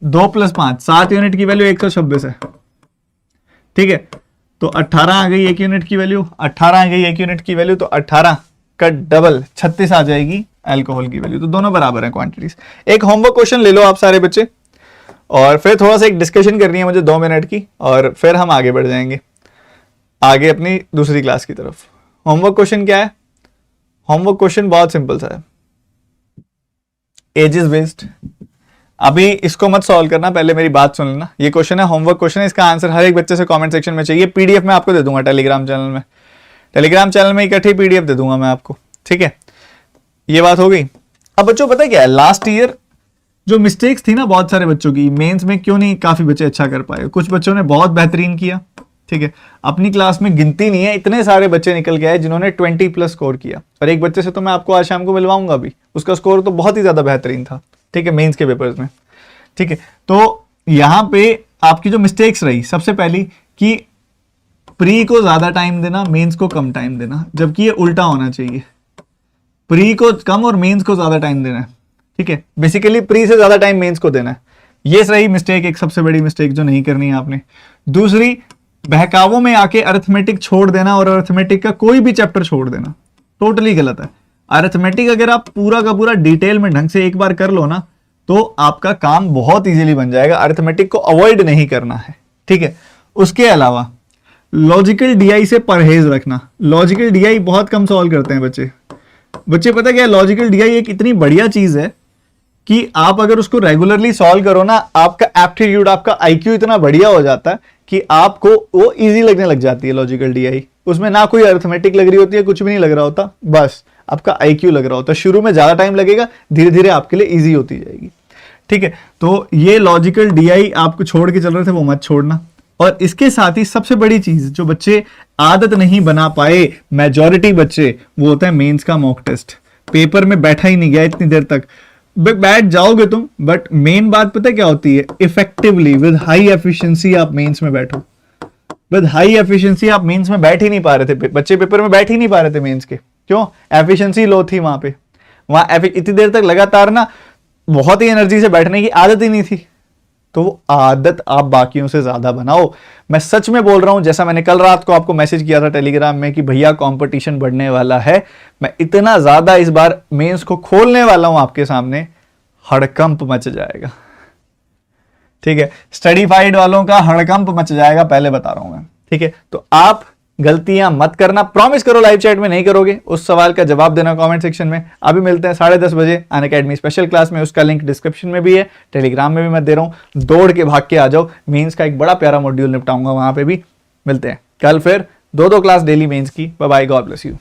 2 + 5 7 यूनिट की वैल्यू 126 है। ठीक है, तो 18 आ गई 1 यूनिट की वैल्यू, 18 आ गई 1 यूनिट की वैल्यू, तो 18 का डबल 36 आ जाएगी अल्कोहल की वैल्यू। तो दोनों बराबर हैं क्वांटिटीज। एक होमवर्क क्वेश्चन ले लो आप सारे बच्चे, और फिर थोड़ा सा एक डिस्कशन करनी है मुझे 2 मिनट की, और फिर हम आगे बढ़ जाएंगे आगे अपनी दूसरी क्लास की तरफ। होमवर्क क्वेश्चन क्या है? होमवर्क क्वेश्चन बहुत सिंपल सा है, एज इज बेस्ड। अभी इसको मत सॉल्व करना, पहले मेरी बात सुन लेना। ये क्वेश्चन है, होमवर्क क्वेश्चन है, इसका आंसर हर एक बच्चे से कमेंट सेक्शन में चाहिए। पीडीएफ में आपको दे दूंगा टेलीग्राम चैनल में, टेलीग्राम चैनल में इकट्ठी पीडीएफ दे दूंगा मैं आपको, ठीक है। ये बात हो गई। अब बच्चों पता है क्या है, लास्ट ईयर जो मिस्टेक्स थी ना बहुत सारे बच्चों की, मेंस में क्यों नहीं काफी बच्चे अच्छा कर पाए। कुछ बच्चों ने बहुत बेहतरीन किया, ठीक है, अपनी क्लास में गिनती नहीं है, इतने सारे बच्चे निकल के आए जिन्होंने 20+ स्कोर किया। और एक बच्चे से तो मैं आपको आज शाम को मिलवाऊंगा अभी, उसका स्कोर तो बहुत ही ज्यादा बेहतरीन था, ठीक है, मेंस के पेपर्स में, ठीक है। तो यहां पे आपकी जो मिस्टेक्स रही, सबसे पहली कि प्री को ज्यादा टाइम देना, मेंस को कम टाइम देना, जबकि ये उल्टा होना चाहिए, प्री को कम और मेंस को ज्यादा टाइम देना है, ठीक है। बेसिकली प्री से ज्यादा टाइम मेंस को देना है। ये सही मिस्टेक, एक सबसे बड़ी मिस्टेक जो नहीं करनी है आपने। दूसरी, बहकावों में आके अरिथमेटिक छोड़ देना और अरिथमेटिक का कोई भी चैप्टर छोड़ देना, टोटली गलत है। अरिथमेटिक अगर आप पूरा का पूरा डिटेल में ढंग से एक बार कर लो ना, तो आपका काम बहुत इजीली बन जाएगा। अरिथमेटिक को अवॉइड नहीं करना है, ठीक है। उसके अलावा लॉजिकल डीआई से परहेज रखना। लॉजिकल डीआई बहुत कम सॉल्व करते हैं बच्चे पता क्या है, लॉजिकल डीआई एक इतनी बढ़िया चीज है कि आप अगर उसको रेगुलरली सॉल्व करो ना, आपका एप्टीट्यूड, आपका आईक्यू इतना बढ़िया हो जाता है कि आपको वो इजी लगने लग जाती है लॉजिकल डीआई। उसमें ना कोई अरिथमेटिक लग रही होती है, कुछ भी नहीं लग रहा होता, बस आपका आईक्यू लग रहा होता है। शुरू में ज्यादा टाइम लगेगा, धीरे धीरे आपके लिए इजी होती जाएगी, ठीक है। तो ये लॉजिकल डीआई आपको छोड़ के चल रहे थे, वो मत छोड़ना। और इसके साथ ही सबसे बड़ी चीज जो बच्चे आदत नहीं बना पाए, मेजॉरिटी बच्चे, वो होता है मेंस का मॉक टेस्ट। पेपर में बैठा ही नहीं गया इतनी देर तक, बैठ जाओगे तुम, बट मेन बात पता क्या होती है, इफेक्टिवली विद हाई एफिशिएंसी आप मेंस में बैठो। विद हाई एफिशिएंसी आप मेंस में बैठ ही नहीं पा रहे थे, बच्चे पेपर में बैठ ही नहीं पा रहे थे मेंस के। क्यों? एफिशिएंसी लो थी वहां पे, वहां इतनी देर तक लगातार ना बहुत ही एनर्जी से बैठने की आदत ही नहीं थी। तो वो आदत आप बाकियों से ज्यादा बनाओ। मैं सच में बोल रहा हूं, जैसा मैंने कल रात को आपको मैसेज किया था टेलीग्राम में कि भैया कंपटीशन बढ़ने वाला है, मैं इतना ज्यादा इस बार मेंस को खोलने वाला हूं आपके सामने, हड़कंप मच जाएगा, ठीक है। स्टडीफाइड वालों का हड़कंप मच जाएगा, पहले बता रहा हूं मैं, ठीक है। तो आप गलतियां मत करना, प्रॉमिस करो लाइव चैट में नहीं करोगे। उस सवाल का जवाब देना कमेंट सेक्शन में। अभी मिलते हैं 10:30 बजे अनअकैडमी स्पेशल क्लास में, उसका लिंक डिस्क्रिप्शन में भी है, टेलीग्राम में भी मैं दे रहा हूं, दौड़ के भाग के आ जाओ। मेंस का एक बड़ा प्यारा मॉड्यूल निपटाऊंगा वहां पे भी। मिलते हैं कल फिर 2-2 क्लास डेली मेंस की। Bye bye, God bless you.